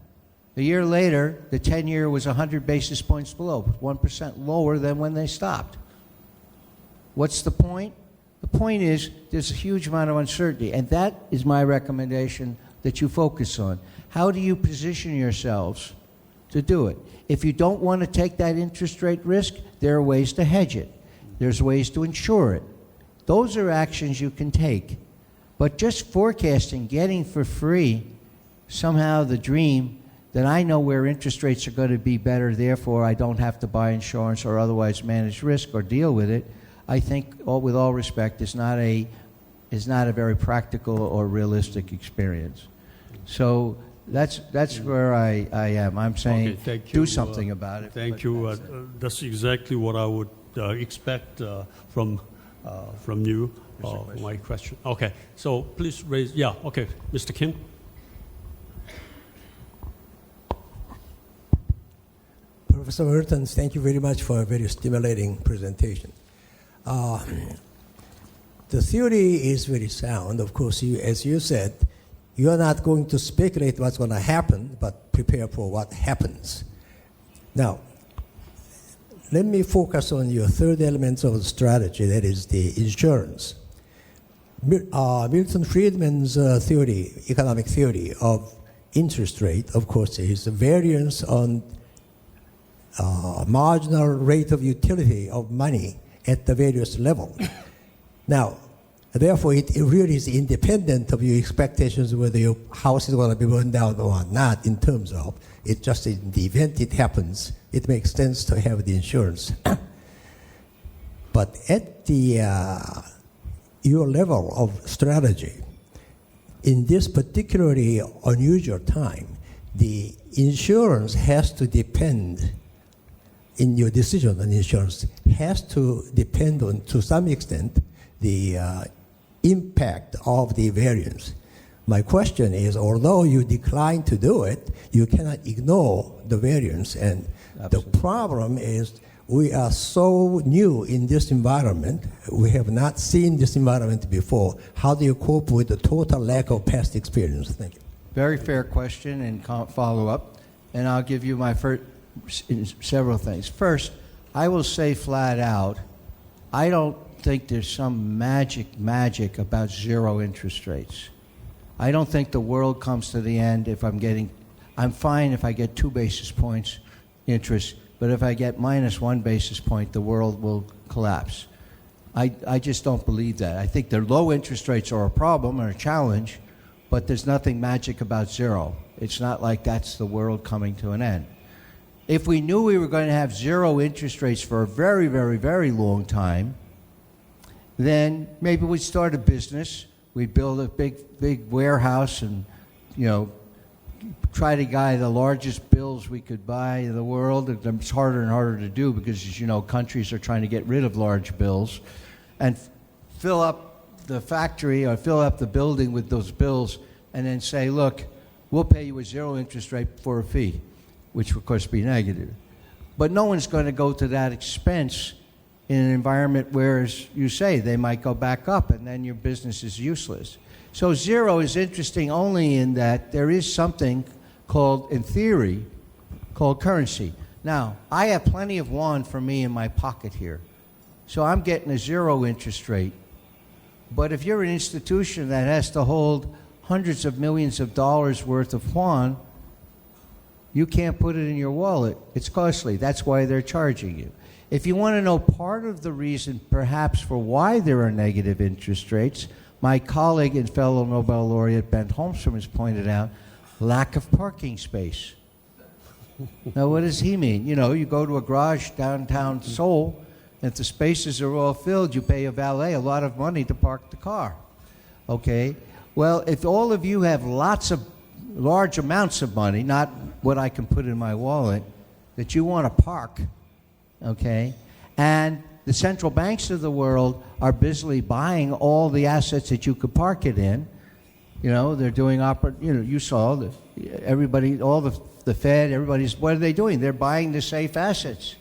A year later, the 10-year was 100 basis points below, 1% lower than when they stopped. What's the point? The point is there's a huge amount of uncertainty, and that is my recommendation that you focus on. How do you position yourselves to do it? If you don't want to take that interest rate risk, there are ways to hedge it. There's ways to insure it. Those are actions you can take. But just forecasting, getting for free, somehow the dream that I know where interest rates are going to be better, therefore I don't have to buy insurance or otherwise manage risk or deal with it, I think, with all respect, is not a very practical or realistic experience. So that's where I am. I'm saying do something about it. Thank you. That's exactly what I would expect from you. My question. Okay. So please raise. Yeah. Okay. Mr. Kim. Professor Merton, thank you very much for a very stimulating presentation. The theory is very sound. Of course, as you said, you are not going to speculate what's going to happen, but prepare for what happens. Now, let me focus on your third element of the strategy, that is the insurance. Milton Friedman's theory, economic theory of interest rate, of course, is the variance on marginal rate of utility of money at the various levels. Now, therefore, it really is independent of your expectations whether your house is going to be burned down or not in terms of, it just in the event it happens, it makes sense to have the insurance. But at the your level of strategy, in this particularly unusual time, the insurance has to depend, in your decision on insurance, has to depend on, to some extent, the impact of the variance. My question is, although you decline to do it, you cannot ignore the variance. And Absolutely. The problem is we are so new in this environment. We have not seen this environment before. How do you cope with the total lack of past experience? Thank you. Very fair question and follow-up. And I'll give you my first several things. First, I will say flat out, I don't think there's some magic about zero interest rates. I don't think the world comes to the end if I'm fine if I get 2 basis points interest but if I get minus 1 basis point, the world will collapse. I just don't believe that. I think the low interest rates are a problem or a challenge, but there's nothing magic about zero. It's not like that's the world coming to an end. If we knew we were going to have zero interest rates for a very, very, very long time, then maybe we'd start a business. We'd build a big warehouse and, try to buy the largest bills we could buy in the world. It's harder and harder to do because, as you know, countries are trying to get rid of large bills and fill up the factory or fill up the building with those bills and then say, look, we'll pay you a zero interest rate for a fee, which would, of course, be negative. But no one's going to go to that expense in an environment where, as you say, they might go back up and then your business is useless. So zero is interesting only in that there is something called, in theory, called currency. Now, I have plenty of yuan for me in my pocket here. So I'm getting a zero interest rate. But if you're an institution that has to hold hundreds of millions of dollars worth of yuan, you can't put it in your wallet. It's costly. That's why they're charging you. If you want to know part of the reason, perhaps, for why there are negative interest rates, my colleague and fellow Nobel laureate Ben Holmstrom has pointed out lack of parking space. Now, what does he mean? You go to a garage downtown Seoul, and if the spaces are all filled, you pay a valet a lot of money to park the car. Okay? Well, if all of you have large amounts of money, not what I can put in my wallet, that you want to park, okay, and the central banks of the world are busily buying all the assets that you could park it in. They're doing you saw everybody, all the Fed, everybody's, what are they doing? They're buying the safe assets.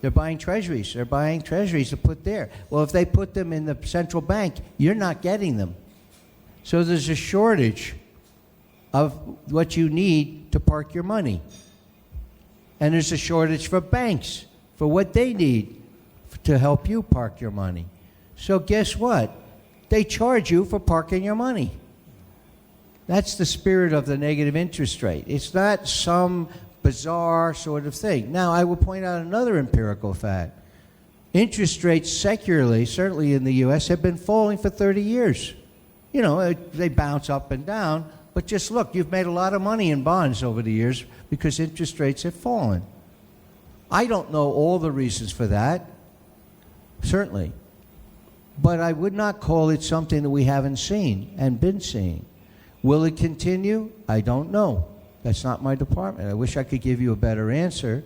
They're buying treasuries. They're buying treasuries to put there. Well, if they put them in the central bank, you're not getting them. So there's a shortage of what you need to park your money. And there's a shortage for banks for what they need to help you park your money. So guess what? They charge you for parking your money. That's the spirit of the negative interest rate. It's not some bizarre sort of thing. Now, I will point out another empirical fact. Interest rates secularly, certainly in the U.S., have been falling for 30 years. They bounce up and down, but just look, you've made a lot of money in bonds over the years because interest rates have fallen. I don't know all the reasons for that, certainly. But I would not call it something that we haven't seen and been seeing. Will it continue? I don't know. That's not my department. I wish I could give you a better answer.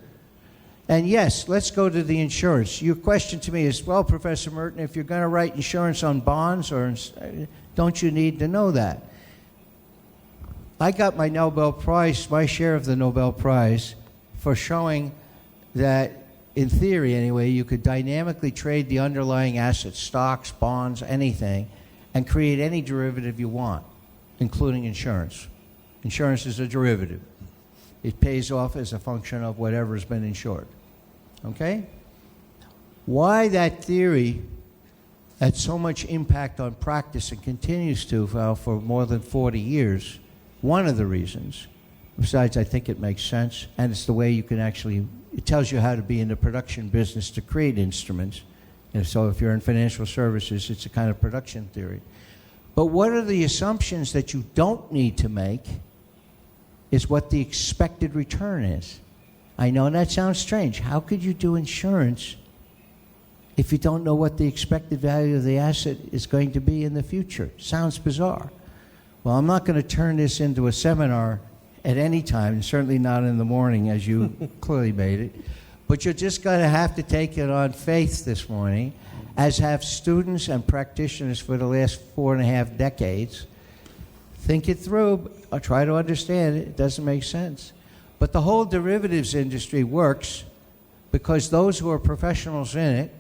And yes, let's go to the insurance. Your question to me is, well, Professor Merton, if you're going to write insurance on bonds, don't you need to know that? I got my Nobel Prize, my share of the Nobel Prize, for showing that, in theory anyway, you could dynamically trade the underlying assets, stocks, bonds, anything, and create any derivative you want, including insurance. Insurance is a derivative. It pays off as a function of whatever has been insured. Okay? Why that theory had so much impact on practice and continues to for more than 40 years, one of the reasons, besides I think it makes sense, and it's the way you can actually, it tells you how to be in the production business to create instruments. And so if you're in financial services, it's a kind of production theory. But what are the assumptions that you don't need to make is what the expected return is. I know that sounds strange. How could you do insurance if you don't know what the expected value of the asset is going to be in the future? Sounds bizarre. Well, I'm not going to turn this into a seminar at any time, and certainly not in the morning, as you clearly made it. But you're just going to have to take it on faith this morning, as have students and practitioners for the last 4.5 decades. Think it through. I'll try to understand it. It doesn't make sense. But the whole derivatives industry works because those who are professionals in it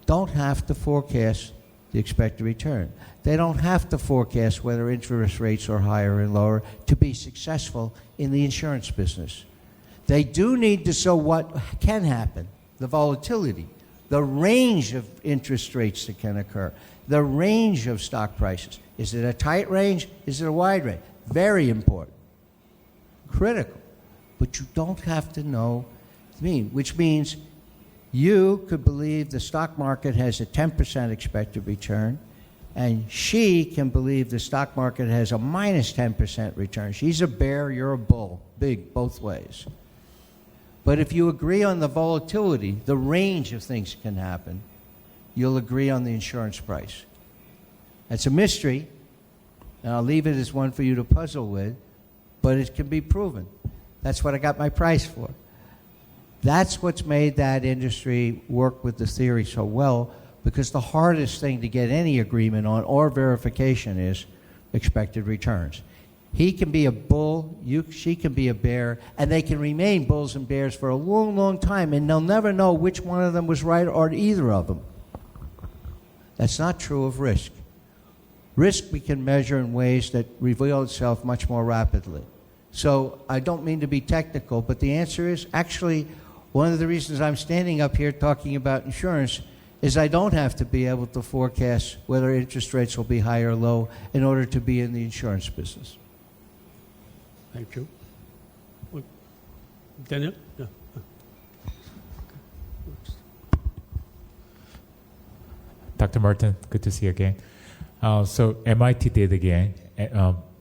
don't have to forecast the expected return. They don't have to forecast whether interest rates are higher and lower to be successful in the insurance business. They do need to know what can happen, the volatility, the range of interest rates that can occur, the range of stock prices. Is it a tight range? Is it a wide range? Very important. Critical. But you don't have to know mean? Which means you could believe the stock market has a 10% expected return, and she can believe the stock market has a minus 10% return. She's a bear, you're a bull. Big, both ways. But if you agree on the volatility, the range of things can happen, you'll agree on the insurance price. That's a mystery, and I'll leave it as one for you to puzzle with, but it can be proven. That's what I got my price for. That's what's made that industry work with the theory so well, because the hardest thing to get any agreement on or verification is expected returns. He can be a bull, she can be a bear, and they can remain bulls and bears for a long, long time, and they'll never know which one of them was right or either of them. That's not true of risk. Risk we can measure in ways that reveal itself much more rapidly. So I don't mean to be technical, but the answer is actually one of the reasons I'm standing up here talking about insurance is I don't have to be able to forecast whether interest rates will be high or low in order to be in the insurance business. Thank you. Daniel? Yeah. Dr. Merton, good to see you again. So MIT did again.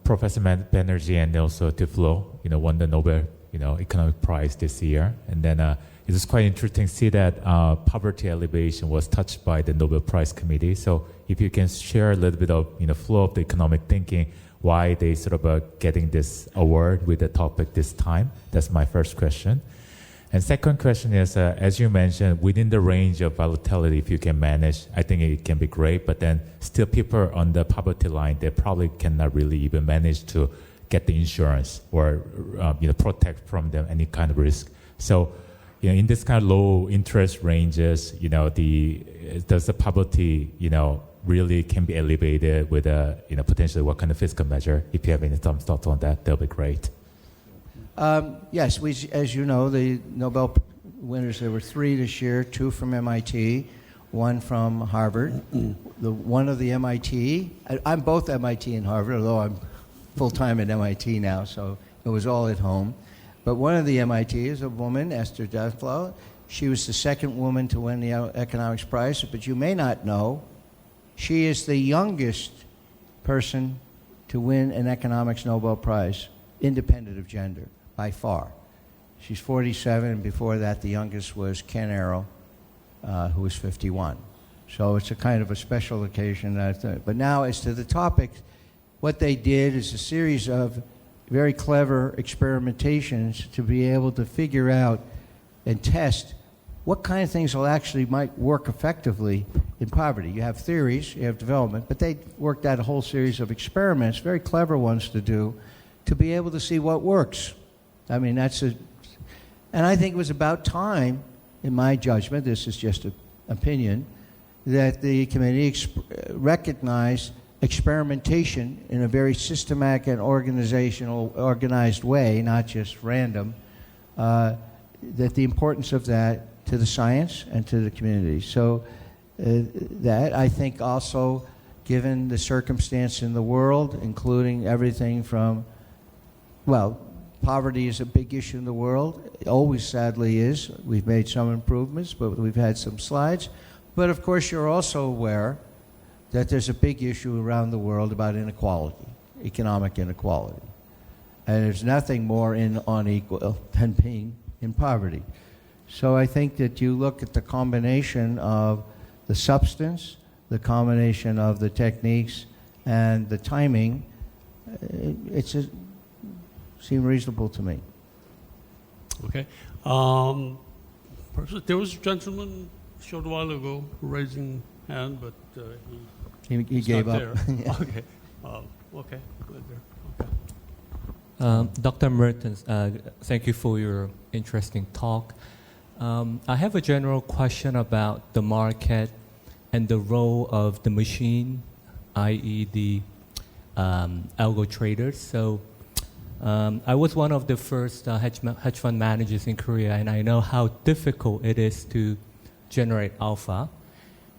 Professor Banerjee and also Duflo, won the Nobel, Economic Prize this year. And then it was quite interesting to see that poverty alleviation was touched by the Nobel Prize Committee. So if you can share a little bit of, flow of the economic thinking, why they sort of getting this award with the topic this time. That's my first question. And second question is, as you mentioned, within the range of volatility, if you can manage, I think it can be great. But then still people on the poverty line, they probably cannot really even manage to get the insurance or protect from them any kind of risk. So in this kind of low interest ranges, does the poverty, really can be alleviated with potentially what kind of fiscal measure? If you have any thoughts on that, that'll be great. Yes, as you know, the Nobel winners, there were 3 this year, 2 from MIT, 1 from Harvard. One of the MIT, I'm both MIT and Harvard, although I'm full-time at MIT now, so it was all at home. But one of the MIT is a woman, Esther Duflo. She was the second woman to win the economics prize, but you may not know, she is the youngest person to win an economics Nobel Prize, independent of gender, by far. She's 47, and before that, the youngest was Ken Arrow, who was 51. So it's a kind of a special occasion. But now, as to the topic, what they did is a series of very clever experimentations to be able to figure out and test what kind of things will actually might work effectively in poverty. You have theories, you have development, but they worked out a whole series of experiments, very clever ones to do, to be able to see what works. I mean, and I think it was about time, in my judgment, this is just an opinion, that the committee recognized experimentation in a very systematic and organized way, not just random, that the importance of that to the science and to the community. So that, I think, also, given the circumstance in the world, including everything from, poverty is a big issue in the world. It always, sadly, is. We've made some improvements, but we've had some slides. But, of course, you're also aware that there's a big issue around the world about inequality, economic inequality. And there's nothing more unequal than being in poverty. So I think that you look at the combination of the substance, the combination of the techniques, and the timing, seemed reasonable to me. Okay. There was a gentleman a short while ago raising hand, but he gave up. Yeah. Okay. Okay. Good there. Okay. Dr. Merton, thank you for your interesting talk. I have a general question about the market and the role of the machine, i.e. the algo traders. So I was one of the first hedge fund managers in Korea, and I know how difficult it is to generate alpha.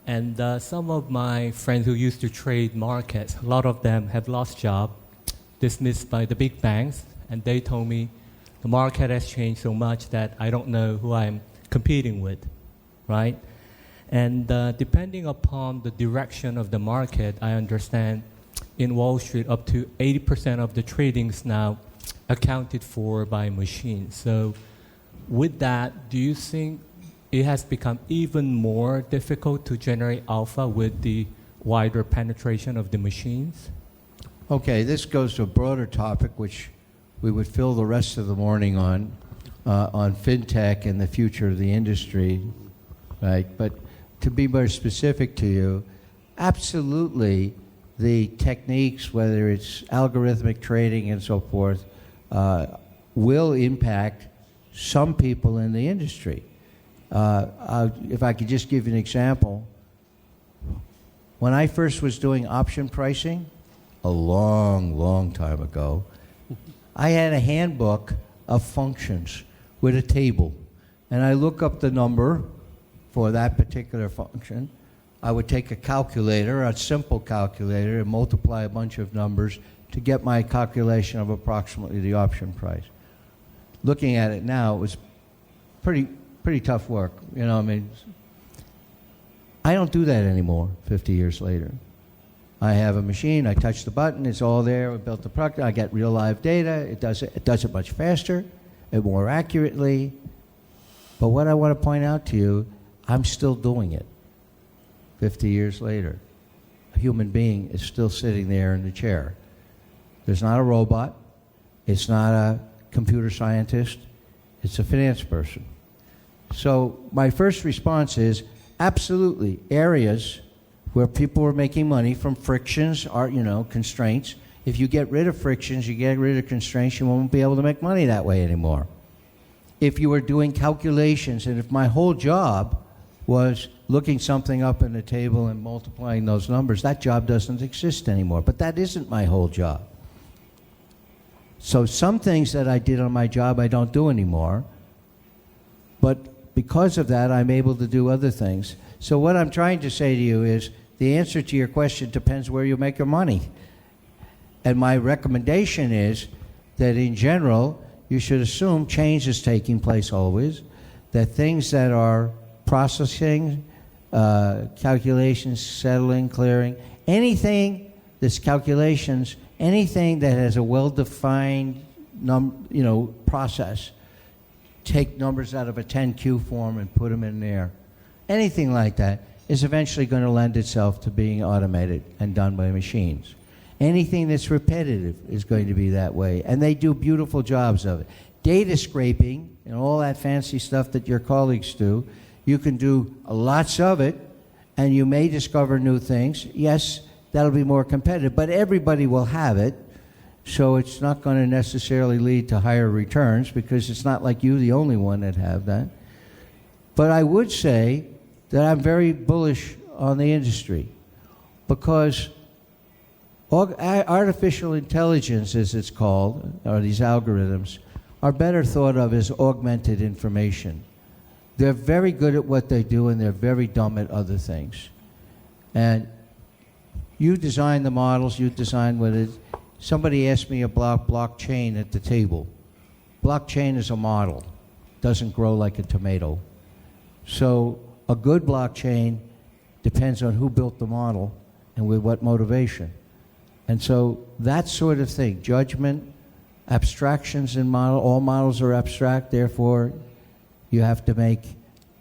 And some of my friends who used to trade markets, a lot of them have lost jobs, dismissed by the big banks, and they told me, the market has changed so much that I don't know who I'm competing with, right? And depending upon the direction of the market, I understand in Wall Street up to 80% of the trading is now accounted for by machines. So with that, do you think it has become even more difficult to generate alpha with the wider penetration of the machines? Okay, this goes to a broader topic, which we would fill the rest of the morning on fintech and the future of the industry, right? But to be more specific to you, absolutely the techniques, whether it's algorithmic trading and so forth, will impact some people in the industry. If I could just give you an example, when I first was doing option pricing, a long, long time ago, I had a handbook of functions with a table. And I look up the number for that particular function. I would take a calculator, a simple calculator, and multiply a bunch of numbers to get my calculation of approximately the option price. Looking at it now, it was pretty tough work. You know, I mean, I don't do that anymore 50 years later. I have a machine, I touch the button, it's all there, we built the product, I get real live data, it does it much faster and more accurately. But what I want to point out to you, I'm still doing it 50 years later. A human being is still sitting there in the chair. There's not a robot, it's not a computer scientist, it's a finance person. So my first response is, absolutely, areas where people are making money from frictions are, constraints. If you get rid of frictions, you get rid of constraints, you won't be able to make money that way anymore. If you were doing calculations, and if my whole job was looking something up in the table and multiplying those numbers, that job doesn't exist anymore. But that isn't my whole job. So some things that I did on my job I don't do anymore. But because of that, I'm able to do other things. So what I'm trying to say to you is, the answer to your question depends where you make your money. And my recommendation is that in general, you should assume change is taking place always, that things that are processing, calculations, settling, clearing, anything that's calculations, anything that has a well-defined process, take numbers out of a 10Q form and put them in there. Anything like that is eventually going to lend itself to being automated and done by machines. Anything that's repetitive is going to be that way, and they do beautiful jobs of it. Data scraping and all that fancy stuff that your colleagues do, you can do lots of it, and you may discover new things. Yes, that'll be more competitive, but everybody will have it, so it's not going to necessarily lead to higher returns because it's not like you're the only one that have that. But I would say that I'm very bullish on the industry because artificial intelligence, as it's called, or these algorithms, are better thought of as augmented information. They're very good at what they do, and they're very dumb at other things. And you design the models, you design what it is. Somebody asked me about blockchain at the table. Blockchain is a model. Doesn't grow like a tomato. So a good blockchain depends on who built the model and with what motivation. And so that sort of thing, judgment, abstractions in model, all models are abstract, therefore you have to make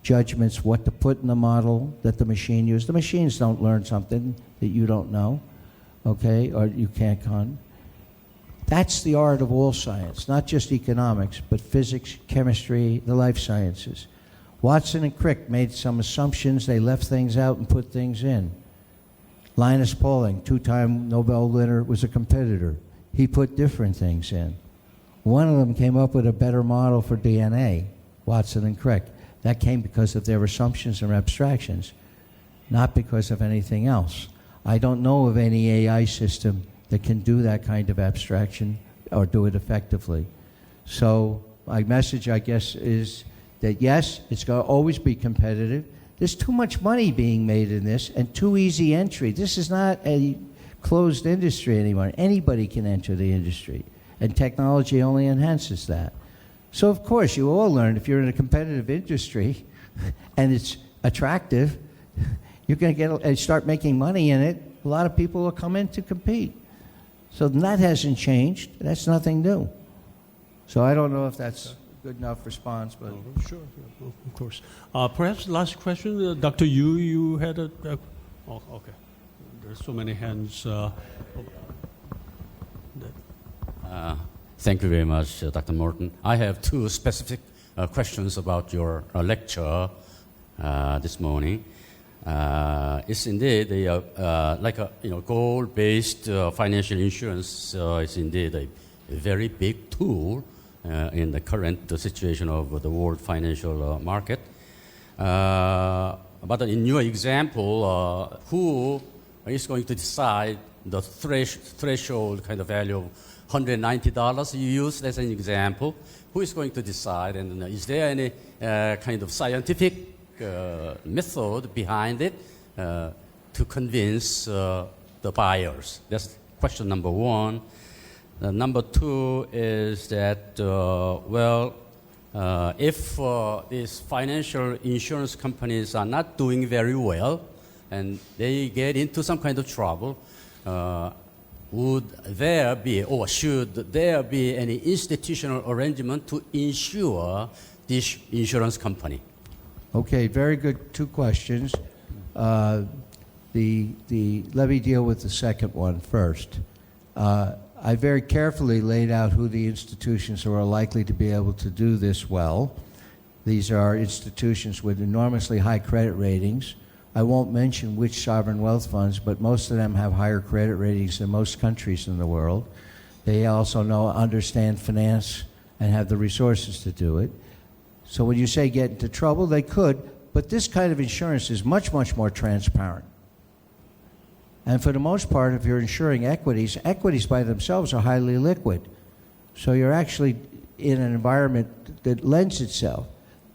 judgments what to put in the model that the machine used. The machines don't learn something that you don't know, okay, or you can't con. That's the art of all science, not just economics, but physics, chemistry, the life sciences. Watson and Crick made some assumptions, they left things out and put things in. Linus Pauling, two-time Nobel winner, was a competitor. He put different things in. One of them came up with a better model for DNA, Watson and Crick. That came because of their assumptions and abstractions, not because of anything else. I don't know of any AI system that can do that kind of abstraction or do it effectively. So my message, I guess, is that yes, it's going to always be competitive. There's too much money being made in this and too easy entry. This is not a closed industry anymore. Anybody can enter the industry, and technology only enhances that. So, of course, you all learn if you're in a competitive industry and it's attractive, you're going to get and start making money in it. A lot of people will come in to compete. So that hasn't changed. That's nothing new. So I don't know if that's good enough response, but Sure, of course. Perhaps last question, Dr. Yu, you had a oh, okay. There's so many hands. Thank you very much, Dr. Merton. I have two specific questions about your lecture this morning. It's indeed like a goal-based financial insurance is indeed a very big tool in the current situation of the world financial market. But in your example, who is going to decide the threshold kind of value of $190 you used as an example? Who is going to decide? And is there any kind of scientific method behind it to convince the buyers? That's question number one. Number two is that, if these financial insurance companies are not doing very well and they get into some kind of trouble, would there be or should there be any institutional arrangement to insure this insurance company? okay, very good. Two questions. Let me deal with the second one first. I very carefully laid out who the institutions who are likely to be able to do this well. These are institutions with enormously high credit ratings. I won't mention which sovereign wealth funds, but most of them have higher credit ratings than most countries in the world. They also understand finance and have the resources to do it. So when you say get into trouble, they could, but this kind of insurance is much, much more transparent. And for the most part, if you're insuring equities, equities by themselves are highly liquid. So you're actually in an environment that lends itself.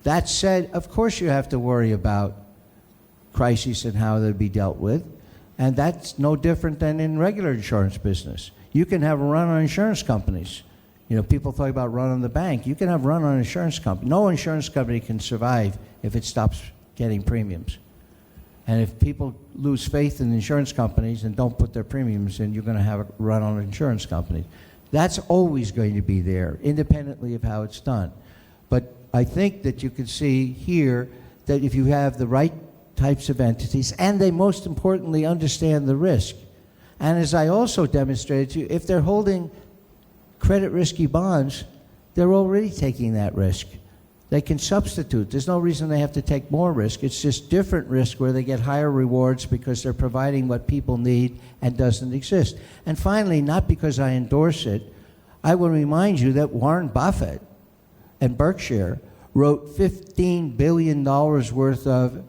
That said, of course you have to worry about crises and how they'll be dealt with. And that's no different than in regular insurance business. You can have a run on insurance companies. You know, people talk about run on the bank. You can have run on insurance company. No insurance company can survive if it stops getting premiums. And if people lose faith in insurance companies and don't put their premiums in, you're going to have a run on insurance companies. That's always going to be there, independently of how it's done. But I think that you can see here that if you have the right types of entities, and they most importantly understand the risk. And as I also demonstrated to you, if they're holding credit risky bonds, they're already taking that risk. They can substitute. There's no reason they have to take more risk. It's just different risk where they get higher rewards because they're providing what people need and doesn't exist. And finally, not because I endorse it, I will remind you that Warren Buffett and Berkshire wrote $15 billion worth of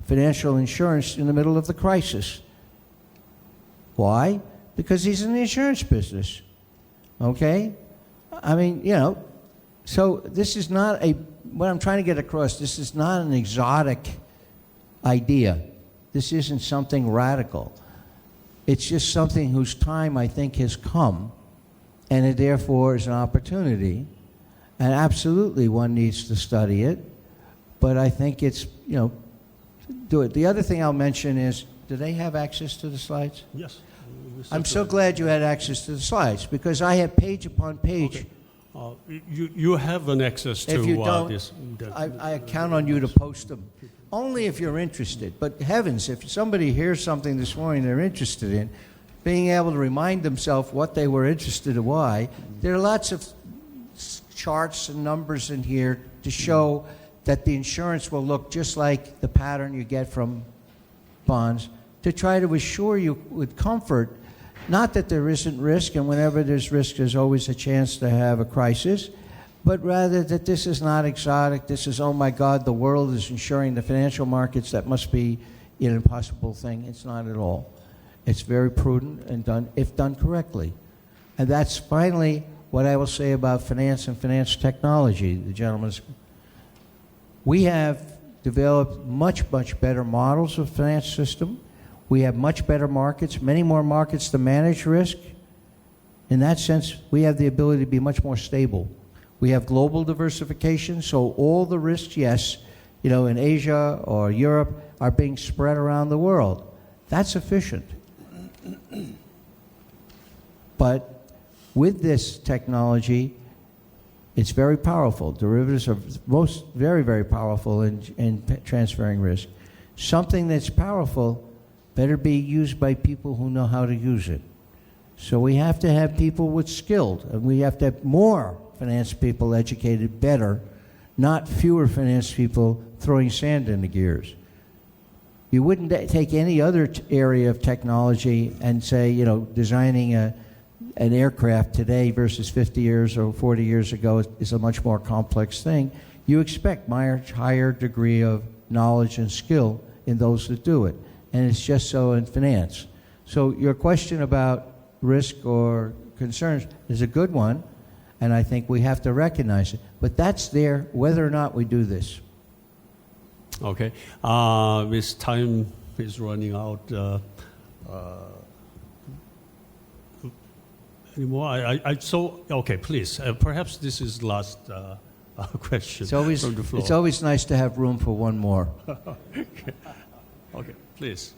financial insurance in the middle of the crisis. Why? Because he's in the insurance business. Okay? I mean, you know, so this is not what I'm trying to get across, this is not an exotic idea. This isn't something radical. It's just something whose time, I think, has come, and it therefore is an opportunity. And absolutely one needs to study it, but I think it's, you know, do it. The other thing I'll mention is, do they have access to the slides? Yes. I'm so glad you had access to the slides, because I have page upon page. Okay. You have an access to If you don't, this. I count on you to post them. Only if you're interested. But heavens, if somebody hears something this morning they're interested in, being able to remind themselves what they were interested in, why, there are lots of charts and numbers in here to show that the insurance will look just like the pattern you get from bonds, to try to assure you with comfort, not that there isn't risk, and whenever there's risk, there's always a chance to have a crisis, but rather that this is not exotic. This is, oh my God, the world is insuring the financial markets. That must be an impossible thing. It's not at all. It's very prudent and done, if done correctly. And that's finally what I will say about finance and finance technology. The gentleman's, we have developed much, much better models of finance system. We have much better markets, many more markets to manage risk. In that sense, we have the ability to be much more stable. We have global diversification, so all the risks, yes, in Asia or Europe are being spread around the world. That's efficient. But with this technology, it's very powerful. Derivatives are very, very powerful in transferring risk. Something that's powerful better be used by people who know how to use it. So we have to have people with skilled, and we have to have more finance people educated better, not fewer finance people throwing sand in the gears. You wouldn't take any other area of technology and say, designing an aircraft today versus 50 years or 40 years ago is a much more complex thing. You expect much higher degree of knowledge and skill in those that do it. And it's just so in finance. So your question about risk or concerns is a good one, and I think we have to recognize it. But that's there whether or not we do this. Okay. This time is running out. Anymore? Okay, please. Perhaps this is last question from the floor. It's always nice to have room for one more. Okay, please.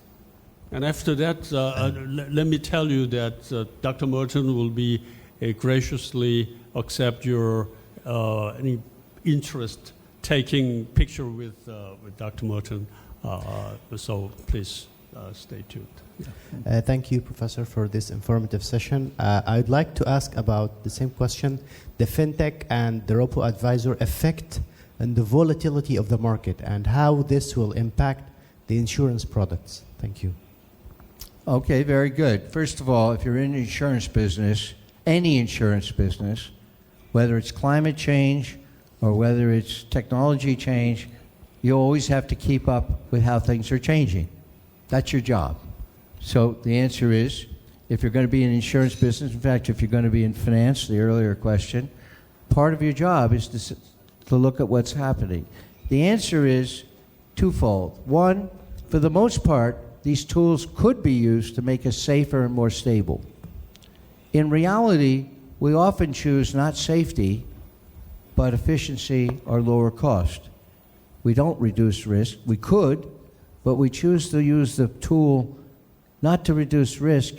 And after that, let me tell you that Dr. Merton will be graciously accept your any interest taking picture with Dr. Merton. So please stay tuned. Yeah. Thank you, Professor, for this informative session. I'd like to ask about the same question, the fintech and the robo-advisor effect and the volatility of the market and how this will impact the insurance products. Thank you. Okay, very good. First of all, if you're in the insurance business, any insurance business, whether it's climate change or whether it's technology change, you always have to keep up with how things are changing. That's your job. So the answer is, if you're going to be in the insurance business, in fact, if you're going to be in finance, the earlier question, part of your job is to look at what's happening. The answer is twofold. One, for the most part, these tools could be used to make us safer and more stable. In reality, we often choose not safety, but efficiency or lower cost. We don't reduce risk. We could, but we choose to use the tool not to reduce risk,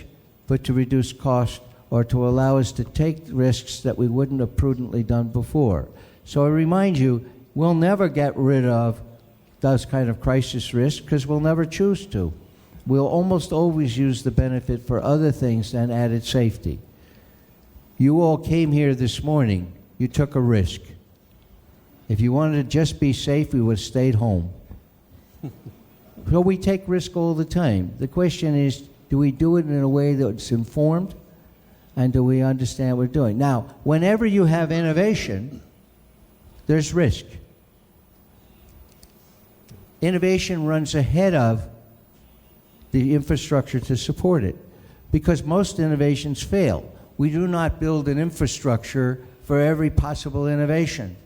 but to reduce cost or to allow us to take risks that we wouldn't have prudently done before. So I remind you, we'll never get rid of those kind of crisis risks because we'll never choose to. We'll almost always use the benefit for other things than added safety. You all came here this morning. You took a risk. If you wanted to just be safe, we would have stayed home. So we take risk all the time. The question is, do we do it in a way that's informed? And do we understand what we're doing? Now, whenever you have innovation, there's risk. Innovation runs ahead of the infrastructure to support it, because most innovations fail. We do not build an infrastructure for every possible innovation.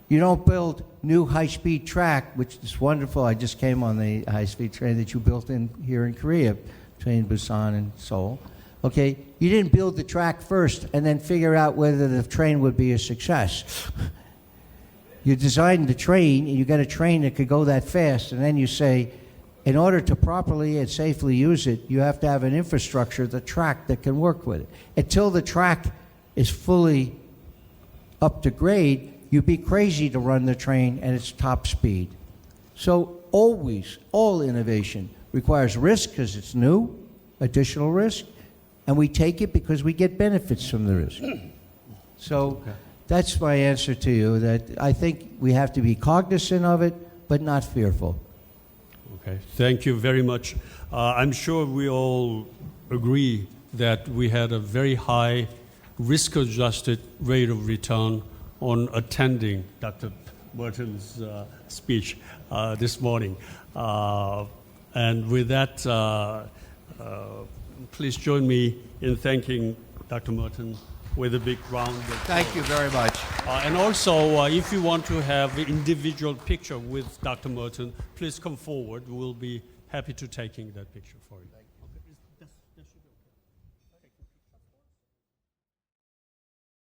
You don't build new high-speed track, which is wonderful. I just came on the high-speed train that you built here in Korea, between Busan and Seoul. Okay, you didn't build the track first and then figure out whether the train would be a success. You designed the train, and you got a train that could go that fast, and then you say, in order to properly and safely use it, you have to have an infrastructure, the track that can work with it. Until the track is fully up to grade, you'd be crazy to run the train at its top speed. So always, all innovation requires risk because it's new, additional risk, and we take it because we get benefits from the risk. So that's my answer to you, that I think we have to be cognizant of it, but not fearful. Okay, thank you very much. I'm sure we all agree that we had a very high risk-adjusted rate of return on attending Dr. Merton's speech this morning. And with that, please join me in thanking Dr. Merton with a big round of applause. Thank you very much. And also, if you want to have an individual picture with Dr. Merton, please come forward. We'll be happy to taking that picture for you.